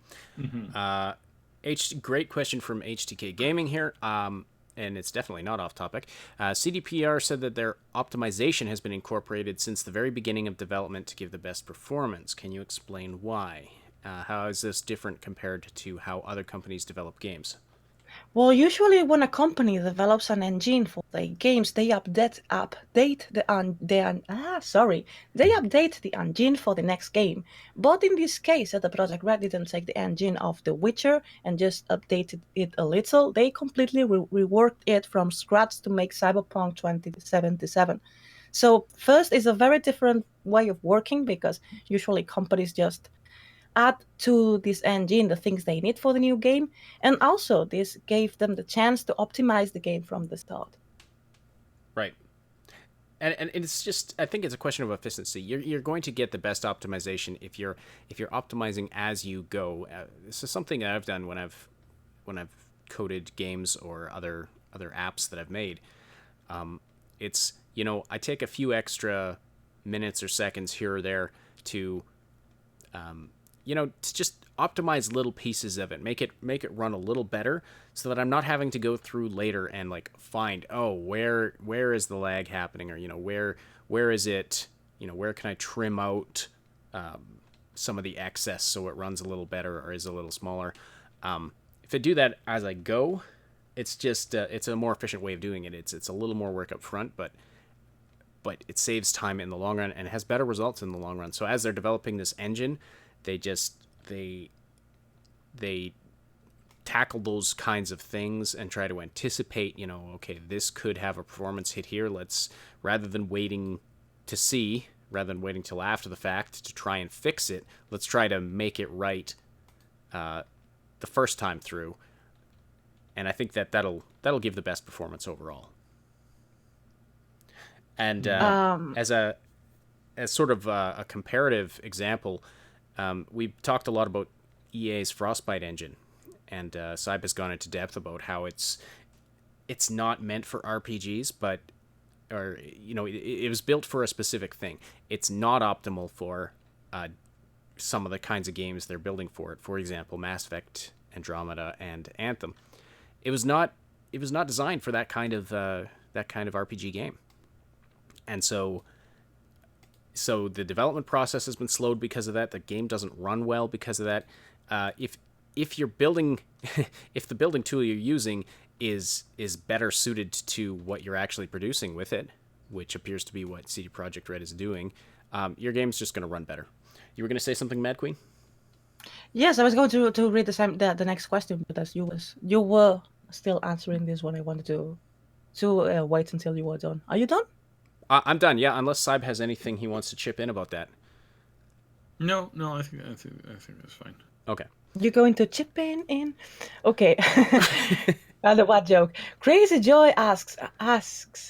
Great question from HTK Gaming here. And it's definitely not off topic. CDPR said that their optimization has been incorporated since the very beginning of development to give the best performance. Can you explain why? How is this different compared to how other companies develop games? Well, usually when a company develops an engine for their games, they update the engine for the next game. But in this case, the Project Red didn't take the engine of The Witcher and just updated it a little. They completely reworked it from scratch to make Cyberpunk 2077. So first, is a very different way of working, because usually companies just add to this engine the things they need for the new game, and also this gave them the chance to optimize the game from the start. Right. And it's just, I think it's a question of efficiency. You're going to get the best optimization if you're optimizing as you go. This is something that I've done when I've coded games or other apps that I've made. It's, I take a few extra minutes or seconds here or there to to just optimize little pieces of it, make it run a little better, so that I'm not having to go through later and like find, oh, where is the lag happening, or where is it, where can I trim out some of the excess so it runs a little better or is a little smaller. If I do that as I go, it's just it's a more efficient way of doing it. It's a little more work up front, but it saves time in the long run and has better results in the long run. So as they're developing this engine, they tackle those kinds of things and try to anticipate, okay, this could have a performance hit here. Let's, rather than waiting till after the fact to try and fix it, let's try to make it right the first time through. And I think that'll give the best performance overall. And as sort of a comparative example, we talked a lot about EA's Frostbite engine, and Cybe has gone into depth about how it's not meant for RPGs, it was built for a specific thing. It's not optimal for some of the kinds of games they're building for it. For example, Mass Effect, Andromeda, and Anthem. It was not designed for that kind of RPG game, and so the development process has been slowed because of that. The game doesn't run well because of that. If you're building, if the building tool you're using is better suited to what you're actually producing with it, which appears to be what CD Projekt Red is doing, your game's just going to run better. You were going to say something, Mad Queen? Yes, I was going to read the next question, but as you were still answering this one, I wanted to wait until you were done. Are you done? I'm done. Yeah, unless Cybe has anything he wants to chip in about that. No, I think that's fine. Okay. You're going to chip in? Okay. And what joke? Crazy Joy asks,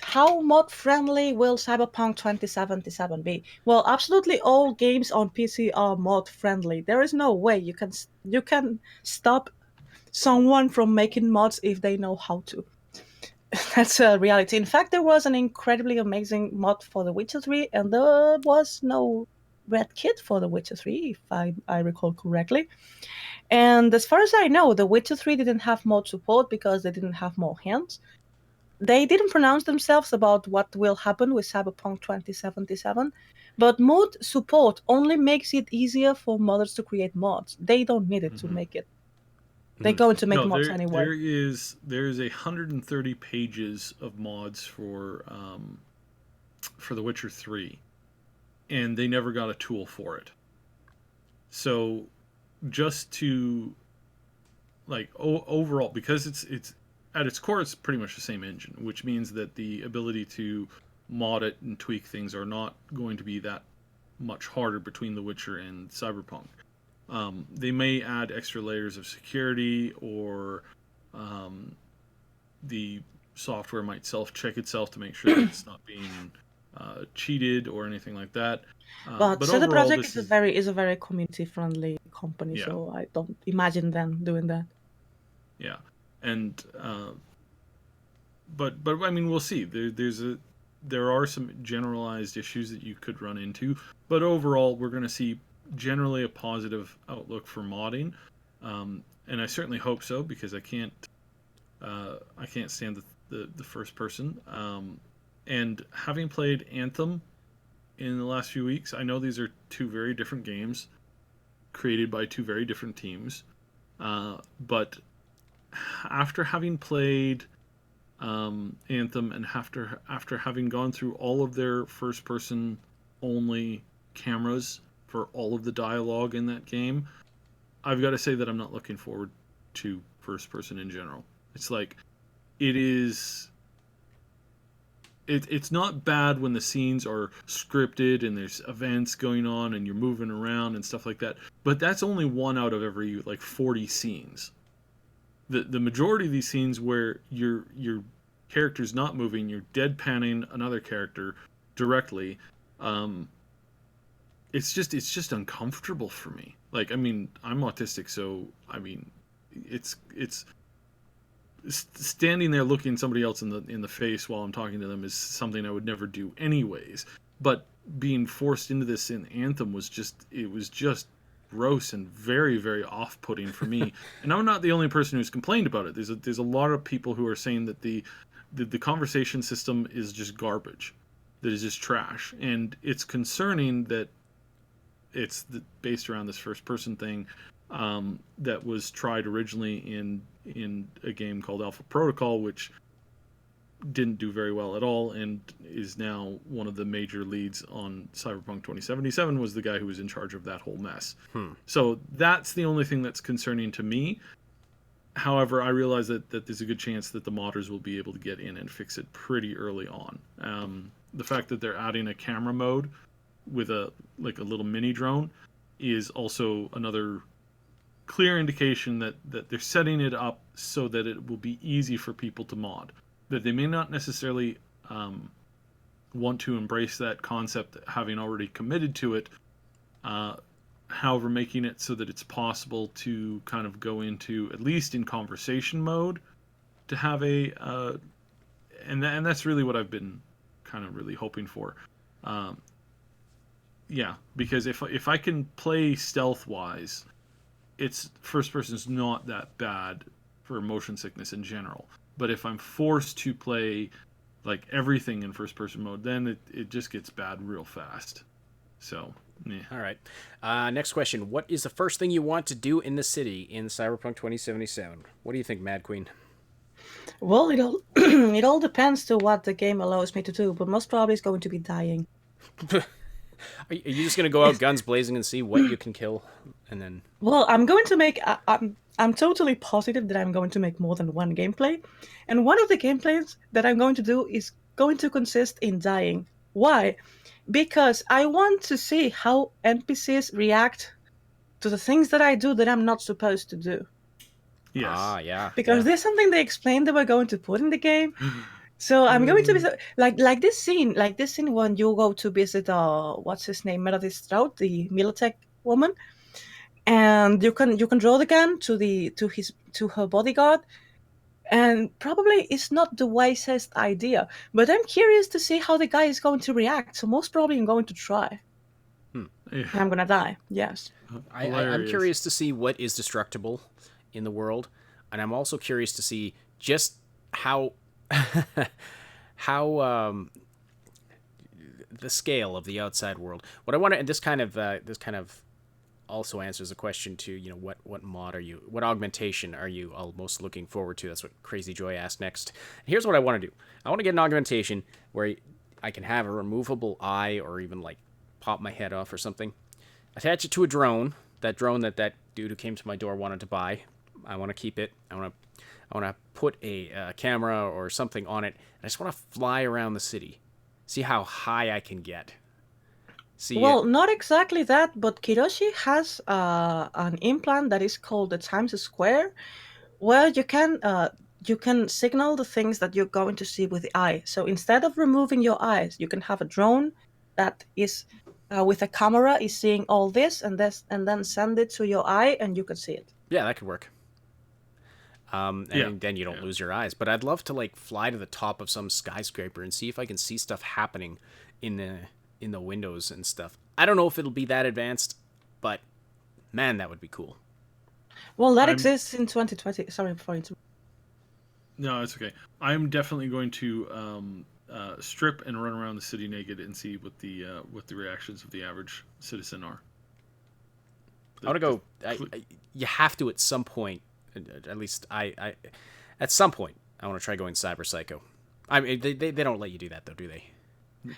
how mod friendly will Cyberpunk 2077 be? Well, absolutely all games on PC are mod friendly. There is no way you can stop someone from making mods if they know how to. That's a reality. In fact, there was an incredibly amazing mod for The Witcher 3, and there was no red kit for The Witcher 3, if I recall correctly. And as far as I know, The Witcher 3 didn't have mod support because they didn't have more hands. They didn't pronounce themselves about what will happen with Cyberpunk 2077, but mod support only makes it easier for modders to create mods. They don't need it to make it. They're going to make mods anyway. There is 130 pages of mods for The Witcher 3, and they never got a tool for it. So just to overall, because at its core, it's pretty much the same engine, which means that the ability to mod it and tweak things are not going to be that much harder between The Witcher and Cyberpunk. They may add extra layers of security, or the software might self-check itself to make sure that it's not being cheated or anything like that. But CD overall, Projekt this is a very community friendly company, Yeah. so I don't imagine them doing that. Yeah, and but I mean, we'll see. There are some generalized issues that you could run into, but overall, we're going to see generally a positive outlook for modding, and I certainly hope so, because I can't stand the first person. And having played Anthem in the last few weeks, I know these are two very different games created by two very different teams, but after having played Anthem, and after having gone through all of their first person only cameras for all of the dialogue in that game, I've got to say that I'm not looking forward to first person in general. It's like, it's not bad when the scenes are scripted and there's events going on and you're moving around and stuff like that, but that's only one out of every like 40 scenes. The majority of these scenes where your character's not moving, you're deadpanning another character directly. It's just uncomfortable for me. Like, I mean, I'm autistic, so I mean, it's standing there looking somebody else in the face while I'm talking to them is something I would never do anyways. But being forced into this in Anthem was just gross and very, very off-putting for me. And I'm not the only person who's complained about it. There's a lot of people who are saying that the conversation system is just garbage, that is just trash, and it's concerning that it's based around this first-person thing that was tried originally in a game called Alpha Protocol, which didn't do very well at all, and is now one of the major leads on Cyberpunk 2077, was the guy who was in charge of that whole mess. So that's the only thing that's concerning to me. However, I realize that there's a good chance that the modders will be able to get in and fix it pretty early on. The fact that they're adding a camera mode with a little mini drone is also another clear indication that they're setting it up so that it will be easy for people to mod. That they may not necessarily want to embrace that concept, having already committed to it. However, making it so that it's possible to kind of go into, at least in conversation mode, to have and that's really what I've been kind of really hoping for. Yeah, because if I can play stealth wise, it's first person is not that bad for motion sickness in general. But if I'm forced to play like everything in first person mode, then it just gets bad real fast. So, yeah. All right. Next question. What is the first thing you want to do in the city in Cyberpunk 2077? What do you think, Mad Queen? Well, it all it all depends to what the game allows me to do, but most probably it's going to be dying. Are you just going to go out guns blazing and see what you can kill? And then... Well, I'm going to make... I'm totally positive that I'm going to make more than one gameplay. And one of the gameplays that I'm going to do is going to consist in dying. Why? Because I want to see how NPCs react to the things that I do that I'm not supposed to do. Yes. Ah, yeah. Because there's something they explained that we're going to put in the game. So I'm going to be like this scene when you go to visit what's his name, Meredith Stroud, the Militech woman, and you can draw the gun to her bodyguard, and probably it's not the wisest idea, but I'm curious to see how the guy is going to react. So most probably I'm going to try. Yeah. And I'm gonna die. Yes. I'm curious to see what is destructible in the world, and I'm also curious to see just how the scale of the outside world. What I want to, and this kind of also answers a question to, you know, what mod are you, what augmentation are you all most looking forward to? That's what Crazy Joy asked next. Here's what I want to do. I want to get an augmentation where I can have a removable eye, or even like pop my head off or something. Attach it to a drone. That drone that dude who came to my door wanted to buy. I want to keep it. I want to put a camera or something on it. And I just want to fly around the city, see how high I can get. See, Well, not exactly that, but Kiroshi has an implant that is called the Times Square, where you can signal the things that you're going to see with the eye. So instead of removing your eyes, you can have a drone that is with a camera is seeing all this, and then send it to your eye, and you can see it. yeah, that could work. And Yeah. then you don't lose your eyes. But I'd love to like fly to the top of some skyscraper and see if I can see stuff happening in the windows and stuff. I don't know if it'll be that advanced, but man, that would be cool. Well, that I'm- exists in 2020. Sorry for you. No, it's okay. I'm definitely going to strip and run around the city naked and see what the reactions of the average citizen are. I want to go. You have to at some point. At least I at some point, I want to try going Cyber Psycho. I mean, they don't let you do that though, do they?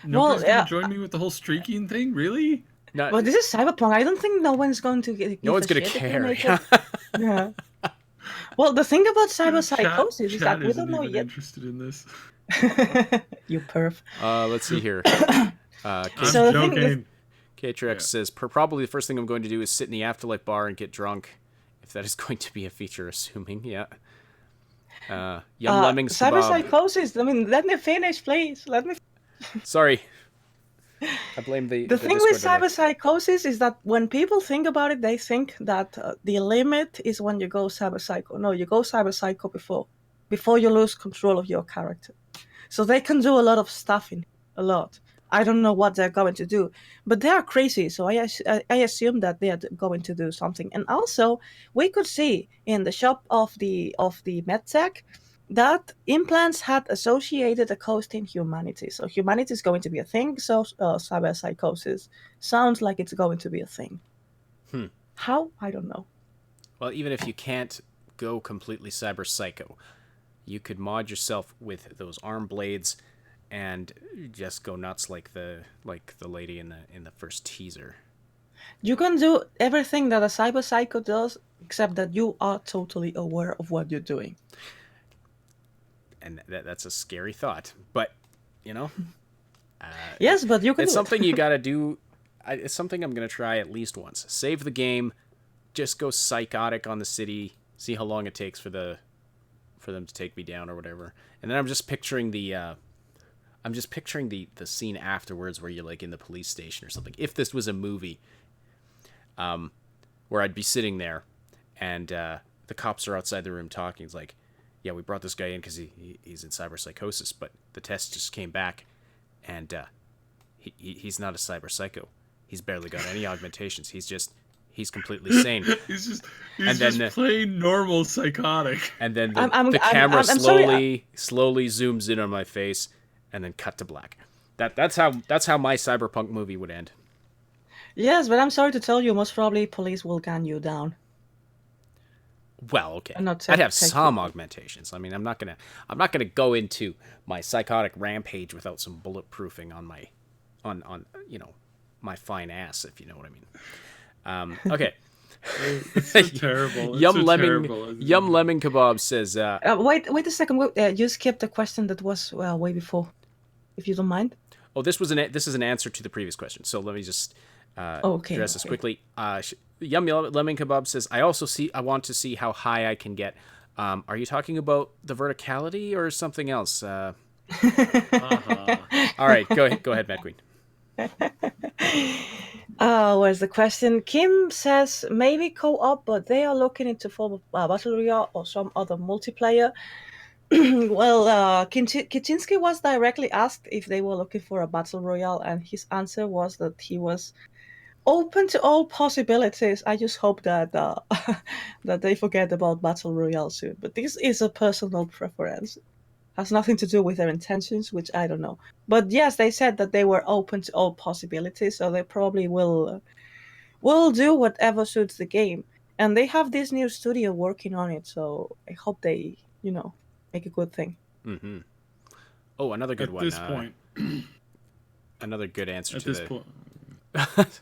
Nobody's yeah. gonna join me with the whole streaking thing, really? Not, Well, this is Cyberpunk. I don't think no one's going to give no one's a gonna shit if you care. make it. Yeah. Well, the thing about cyberpsychosis is Chat that we isn't don't know even yet. interested in this. You perv. Let's see here. I'm So the thing joking. K-Trex says, probably the first thing I'm going to do is sit in the Afterlife bar and get drunk. If that is going to be a feature, assuming, yeah. Young Lemmings Kebab. Cyberpsychosis. I mean, let me finish, please. Let me. Sorry. I blame the The thing with Discord server. cyberpsychosis is that when people think about it, they think that the limit is when you go cyberpsycho. No, you go cyberpsycho before you lose control of your character. So they can do a lot of stuff in a lot. I don't know what they're going to do, but they are crazy. So I assume that they are going to do something. And also, we could see in the shop of the medtech that implants had associated a cost in humanity. So humanity is going to be a thing. So cyberpsychosis sounds like it's going to be a thing. How? I don't know. Well, even if you can't go completely Cyber Psycho, you could mod yourself with those arm blades and just go nuts like the lady in the first teaser. You can do everything that a cyberpsycho does, except that you are totally aware of what you're doing. And that's a scary thought, but you know, Yes, but you can. it's do something it. you gotta do. It's something I'm gonna try at least once. Save the game, just go psychotic on the city, see how long it takes for them to take me down or whatever, and then I'm just picturing the scene afterwards where you're like in the police station or something. If this was a movie, where I'd be sitting there, and the cops are outside the room talking. It's like, yeah, we brought this guy in because he's in cyberpsychosis, but the test just came back, and he's not a cyber psycho. He's barely got any augmentations. He's completely sane. He's And just then, plain normal psychotic. And then I'm the camera I'm sorry, slowly zooms in on my face, and then cut to black. That's how my cyberpunk movie would end. Yes, but I'm sorry to tell you, most probably police will gun you down. Well, okay. And not I'd have take some you. augmentations. I mean, I'm not gonna go into my psychotic rampage without some bulletproofing on my my fine ass, if you know what I mean. Okay. It's so terrible. It's Yum so Lemming terrible. Lemming Kebab says, Wait a second. You skipped a question that was way before, if you don't mind. "Oh, this is an answer to the previous question." So let me just Okay, address this okay. quickly. Yum Lemming Kebab says, "I want to see how high I can get." Are you talking about the verticality or something else? All right, go ahead, Mad Queen. Where's the question? Kim says maybe co-op, but they are looking into form of battle royale or some other multiplayer. Well, Kaczynski was directly asked if they were looking for a battle royale, and his answer was that he was open to all possibilities. I just hope that that they forget about battle royale soon. But this is a personal preference. Has nothing to do with their intentions, which I don't know. But yes, they said that they were open to all possibilities, so they probably will do whatever suits the game. And they have this new studio working on it, so I hope they, make a good thing. Mm-hmm. Oh, another good At one. this point, Another good answer at to this the. point,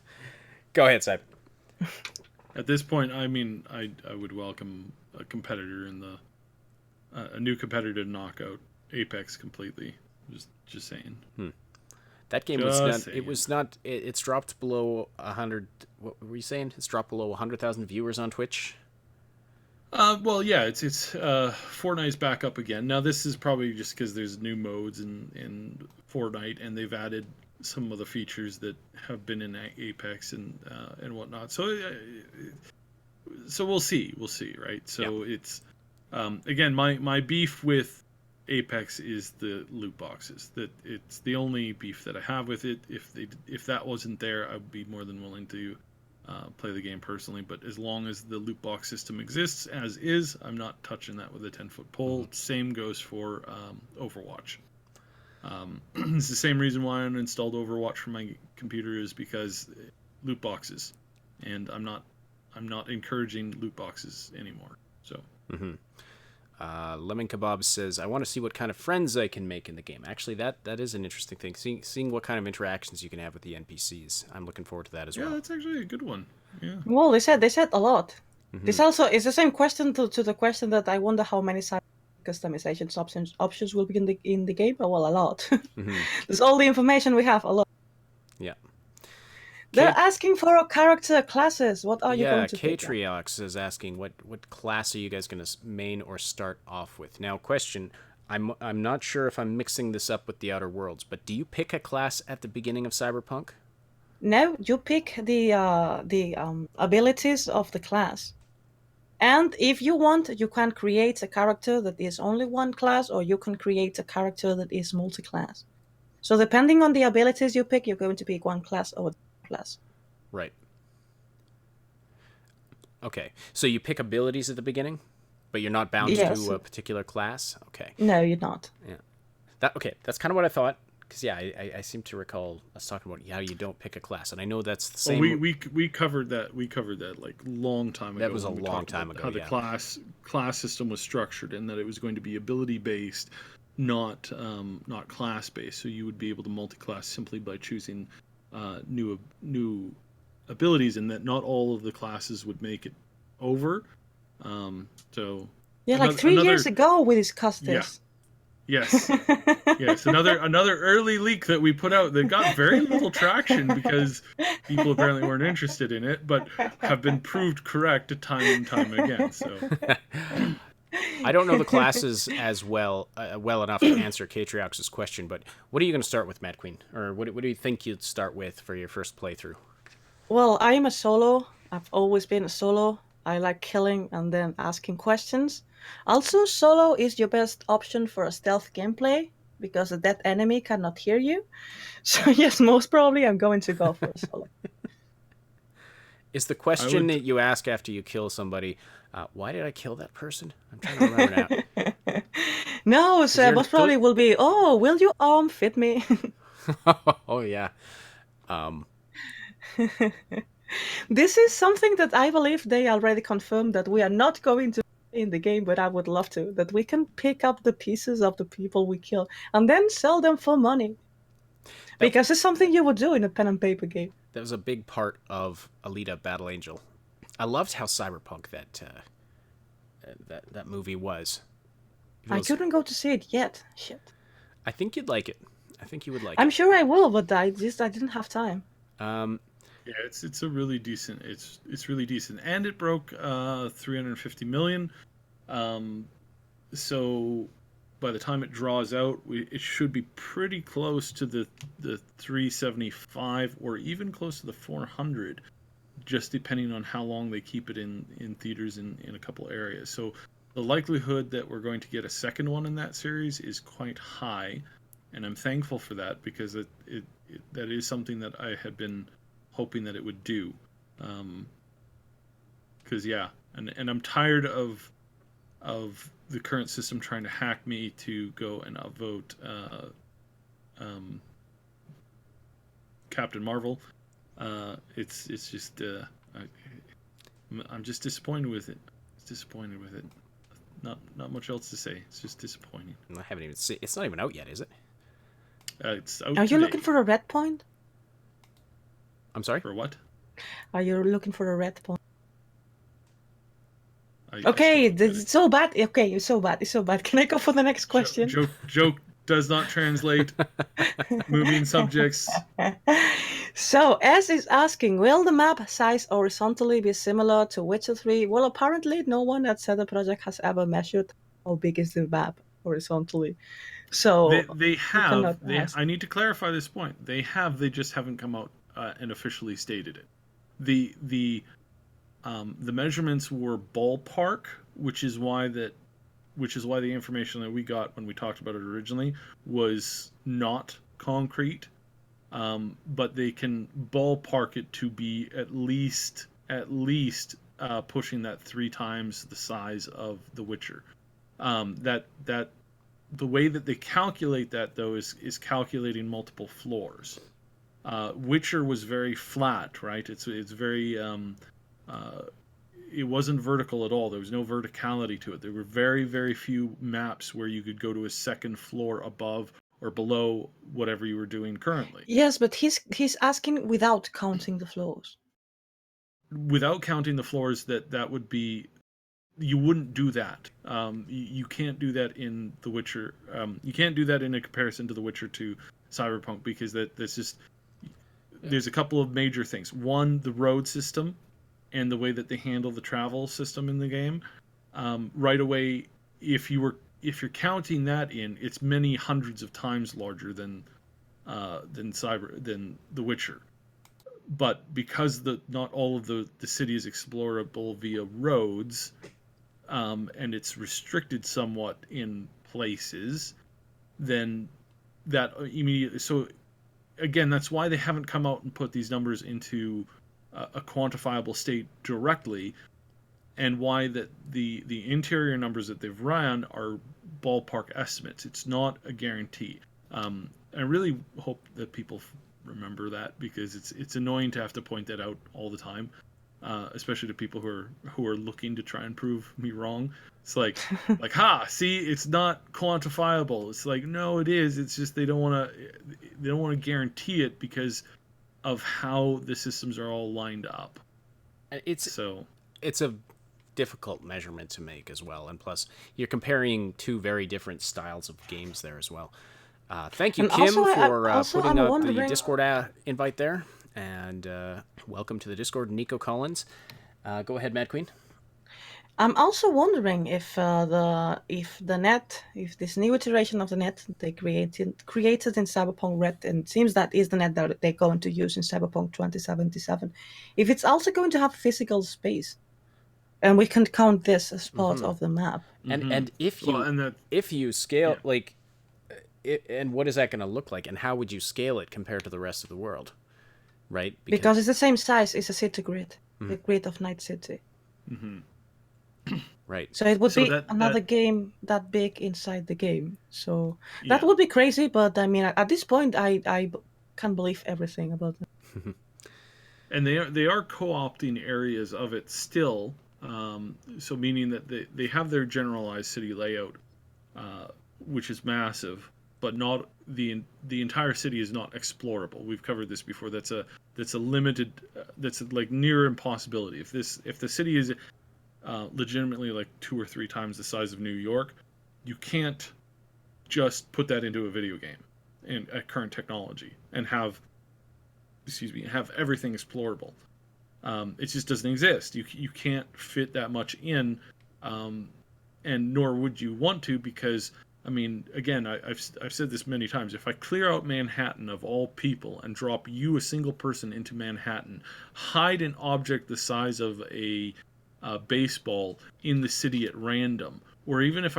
Go ahead, Cyber. at this point, I mean, I would welcome a competitor in the a new competitor to knock out Apex completely. Just saying. That game Just was not. saying. It was not. It's dropped below 100. What were you saying? It's dropped below 100,000 viewers on Twitch. Well, yeah, it's Fortnite's back up again. Now this is probably just because there's new modes in Fortnite, and they've added some of the features that have been in Apex and whatnot. So we'll see, right? So it's again, my beef with Apex is the loot boxes. That it's the only beef that I have with it. If that wasn't there, I'd be more than willing to play the game personally. But as long as the loot box system exists as is, I'm not touching that with a 10-foot pole. Same goes for Overwatch. It's the same reason why I uninstalled Overwatch from my computer, is because loot boxes, and I'm not encouraging loot boxes anymore. So. Lemon Kebab says, I want to see what kind of friends I can make in the game. Actually, that is an interesting thing. Seeing what kind of interactions you can have with the NPCs. I'm looking forward to that as well. Yeah, that's actually a good one. Yeah. Well, they said a lot. This also is the same question to the question that I wonder how many side customization options will be in the game. Well, a lot. There's all the information we have. A lot. Yeah. They're asking for our character classes. What are you going to pick? Yeah, Katriox is asking what class are you guys going to main or start off with? Now, question, I'm not sure if I'm mixing this up with the Outer Worlds, but do you pick a class at the beginning of Cyberpunk? No, you pick the abilities of the class. And if you want, you can create a character that is only one class, or you can create a character that is multi-class. So depending on the abilities you pick, you're going to pick one class or class. Right. Okay. So you pick abilities at the beginning, but you're not bound to a particular class? Okay. No, you're not. Yeah. That's kind of what I thought. Because, yeah, I seem to recall us talking about how you don't pick a class. And I know that's the same... Well, we covered that. We covered that like long time ago. That was a long time ago, how the class system was structured, and that it was going to be ability-based, not class-based. So you would be able to multi-class simply by choosing new abilities, and that not all of the classes would make it over. So yeah, like 3 years ago we discussed this. Yes. Yes. Another early leak that we put out that got very little traction because people apparently weren't interested in it, but have been proved correct time and time again. So I don't know the classes as well enough to answer Katriox's question, but what are you going to start with, Mad Queen? Or what do you think you'd start with for your first playthrough? Well, I'm a solo. I've always been a solo. I like killing and then asking questions. Also, solo is your best option for a stealth gameplay because a dead enemy cannot hear you. So yes, most probably I'm going to go for a solo. Is the question that you ask after you kill somebody, why did I kill that person? I'm trying to remember now. No, so most probably will be, will your arm fit me? Oh, yeah. This is something that I believe they already confirmed that we are not going to in the game, but I would love to, that we can pick up the pieces of the people we kill and then sell them for money. Because it's something you would do in a pen and paper game. That was a big part of Alita Battle Angel. I loved how cyberpunk that movie was. I couldn't go to see it yet. Shit. I think you'd like it. I think you would like it. I'm sure I will, but I didn't have time. Yeah, it's a really decent. It's really decent, and it broke 350 million. So by the time it draws out, it should be pretty close to the 375, or even close to the 400, just depending on how long they keep it in theaters in a couple areas. So the likelihood that we're going to get a second one in that series is quite high, and I'm thankful for that, because that is something that I had been hoping that it would do, because and I'm tired of the current system trying to hack me to go and upvote Captain Marvel. It's just I'm just disappointed with it. Not much else to say. It's just disappointing. I haven't even seen. It's not even out yet, is it? It's out. Are you looking for a red point? I'm sorry? For what? Are you looking for a red point? Okay, this is so bad. Okay, it's so bad. It's so bad. Can I go for the next question? Joke does not translate. Moving subjects. So, S is asking, will the map size horizontally be similar to Witcher 3? Well, apparently no one at CD Projekt has ever measured how big is the map horizontally. So, They you have. cannot ask. I need to clarify this point. They have. They just haven't come out and officially stated it. The measurements were ballpark, which is why the information that we got when we talked about it originally was not concrete. But they can ballpark it to be at least pushing that 3 times the size of The Witcher. That the way that they calculate that though is calculating multiple floors. Witcher was very flat, right? It's very it wasn't vertical at all. There was no verticality to it. There were very, very few maps where you could go to a second floor above or below whatever you were doing currently. Yes, but he's asking without counting the floors. Without counting the floors, that would be, you wouldn't do that. You can't do that in The Witcher. You can't do that in a comparison to The Witcher to Cyberpunk, because that's just, there's a couple of major things. One, the road system and the way that they handle the travel system in the game. Right away, if you're counting that in, it's many hundreds of times larger than The Witcher. But because not all of the city is explorable via roads, and it's restricted somewhat in places, then that immediately. So again, that's why they haven't come out and put these numbers into a quantifiable state directly, and why that the interior numbers that they've run are ballpark estimates. It's not a guarantee. I really hope that people remember that, because it's annoying to have to point that out all the time, especially to people who are looking to try and prove me wrong. It's like see, it's not quantifiable. It's like, no, it is. It's just they don't want to guarantee it because of how the systems are all lined up. It's a difficult measurement to make as well, and plus you're comparing 2 very different styles of games there as well. Thank you, And Kim, also, for putting I'm out the wondering- Discord invite there, and welcome to the Discord, Nico Collins. Go ahead, Mad Queen. I'm also wondering if this new iteration of the net they created in Cyberpunk Red, and it seems that is the net that they're going to use in Cyberpunk 2077, if it's also going to have physical space, and we can count this as part of the map. And if you scale and what is that going to look like, and how would you scale it compared to the rest of the world, right? Because it's the same size. It's a city grid, the grid of Night City. Mm-hmm. Right. So it would be another game that big inside the game. So that would be crazy, but I mean, at this point, I can't believe everything about it. And they are co-opting areas of it still, so meaning that they have their generalized city layout, which is massive, but not the entire city is not explorable. We've covered this before. That's a limited, that's like near impossibility. If the city is legitimately like 2 or 3 times the size of New York, you can't just put that into a video game at current technology and have everything explorable. It just doesn't exist. You can't fit that much in, and nor would you want to, because I mean, again, I've said this many times. If I clear out Manhattan of all people and drop you, a single person, into Manhattan, hide an object the size of a baseball in the city at random, or even if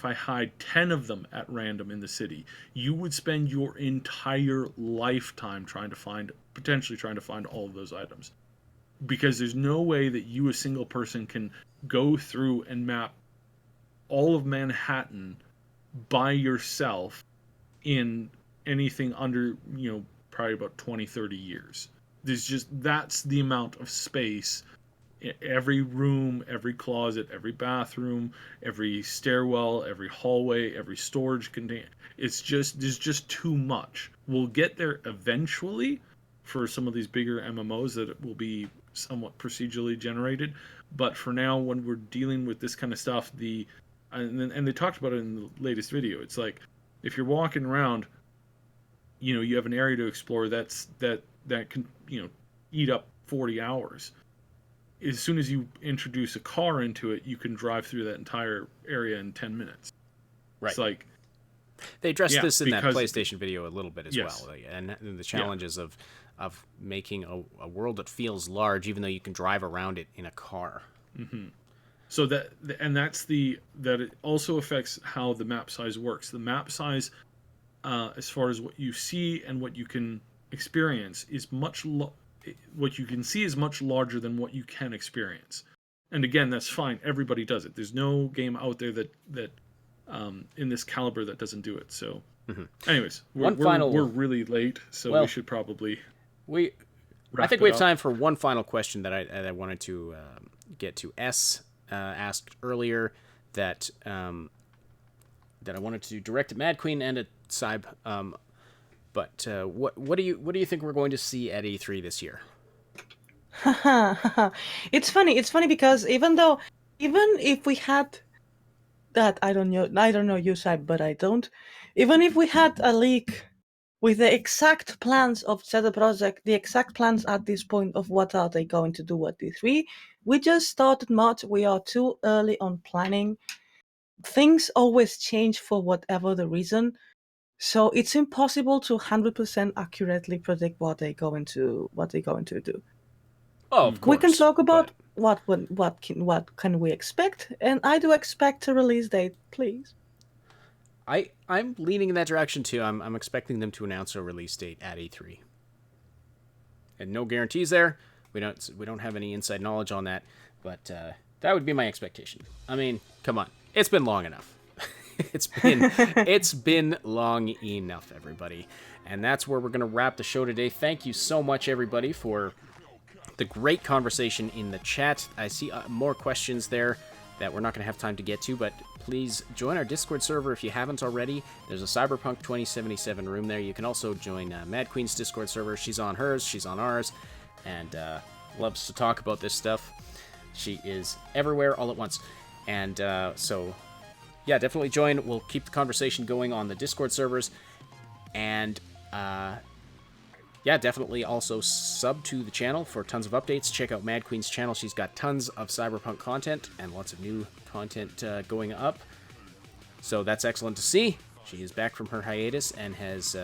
I hide 10 of them at random in the city, you would spend your entire lifetime potentially trying to find all of those items, because there's no way that you, a single person, can go through and map all of Manhattan by yourself in anything under, probably about 20-30 years. That's the amount of space. Every room, every closet, every bathroom, every stairwell, every hallway, every storage container. There's just too much. We'll get there eventually for some of these bigger MMOs that will be somewhat procedurally generated. But for now, when we're dealing with this kind of stuff, and they talked about it in the latest video. It's like if you're walking around, you have an area to explore that can eat up 40 hours. As soon as you introduce a car into it, you can drive through that entire area in 10 minutes. Right. It's like they addressed this in that because- PlayStation video a little bit as Yes. well, and the challenges of making a world that feels large, even though you can drive around it in a car. Mm-hmm. So that it also affects how the map size works. The map size, as far as what you see and what you can experience, is what you can see is much larger than what you can experience. And again, that's fine. Everybody does it. There's no game out there that in this caliber that doesn't do it. So, anyways, we're really late, so we should probably. I think we have time for one final question that I wanted to get to. S asked earlier that I wanted to direct at Mad Queen and at Cyb. But what do you think we're going to see at E3 this year? It's funny because even if we had that, I don't know you, Cyb, but I don't. Even if we had a leak with the exact plans of CD Projekt, the exact plans at this point of what are they going to do at E3, we just started March. We are too early on planning. Things always change for whatever the reason. So it's impossible to 100% accurately predict what they're going to do. Oh, of course. We can talk about what can we expect, and I do expect a release date, please. I'm leaning in that direction too. I'm expecting them to announce a release date at E3. And no guarantees there. We don't have any inside knowledge on that, but that would be my expectation. I mean, come on. It's been long enough. It's been long enough, everybody. And that's where we're going to wrap the show today. Thank you so much, everybody, for the great conversation in the chat. I see more questions there that we're not going to have time to get to, but please join our Discord server if you haven't already. There's a Cyberpunk 2077 room there. You can also join Mad Queen's Discord server. She's on hers, she's on ours, and loves to talk about this stuff. She is everywhere all at once. And so, yeah, definitely join. We'll keep the conversation going on the Discord servers. And, yeah, definitely also sub to the channel for tons of updates. Check out Mad Queen's channel. She's got tons of Cyberpunk content and lots of new content going up. So that's excellent to see. She is back from her hiatus and has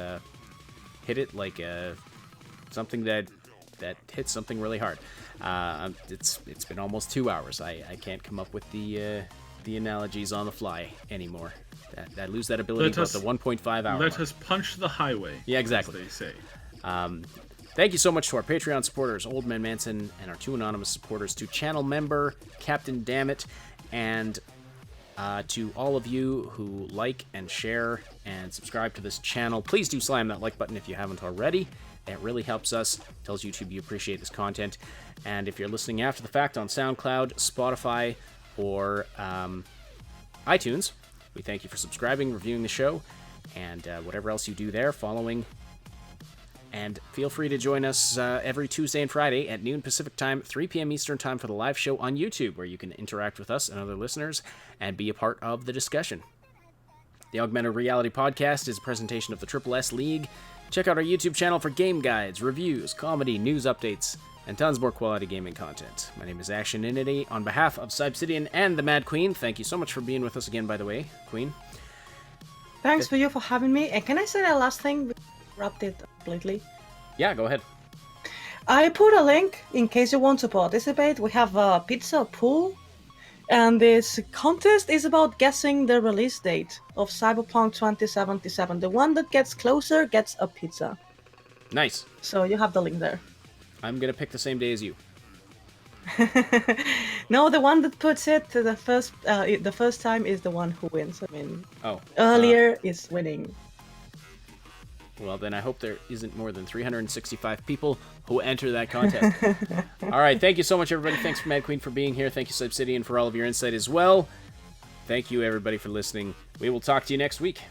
hit it like something that hits something really hard. It's been almost 2 hours. I can't come up with the analogies on the fly anymore. I lose that ability about the 1.5 hour Let mark. us punch the highway. Yeah, exactly. As they say. Thank you so much to our Patreon supporters, Old Man Manson, and our 2 anonymous supporters, to channel member Captain Dammit, and to all of you who like and share and subscribe to this channel. Please do slam that like button if you haven't already. It really helps us, tells YouTube you appreciate this content. And if you're listening after the fact on SoundCloud, Spotify, or iTunes, we thank you for subscribing, reviewing the show, and whatever else you do there, following. And feel free to join us every Tuesday and Friday at noon Pacific Time, 3 p.m. Eastern Time for the live show on YouTube, where you can interact with us and other listeners and be a part of the discussion. The Augmented Reality Podcast is a presentation of the Triple S League. Check out our YouTube channel for game guides, reviews, comedy, news updates, and tons more quality gaming content. My name is Actioninity. On behalf of Cybsidian and the Mad Queen, thank you so much for being with us again, by the way, Queen. Thanks for you for having me. And can I say that last thing? Wrapped it completely. Yeah, go ahead. I put a link in case you want to participate. We have a pizza pool, and this contest is about guessing the release date of Cyberpunk 2077. The one that gets closer gets a pizza. Nice. So you have the link there. I'm gonna pick the same day as you. No, the one that puts it to the first time is the one who wins. I mean, earlier is winning. Well, then I hope there isn't more than 365 people who enter that contest. All right, thank you so much, everybody. Thanks for Mad Queen for being here. Thank you, Cybsidian, for all of your insight as well. Thank you, everybody, for listening. We will talk to you next week.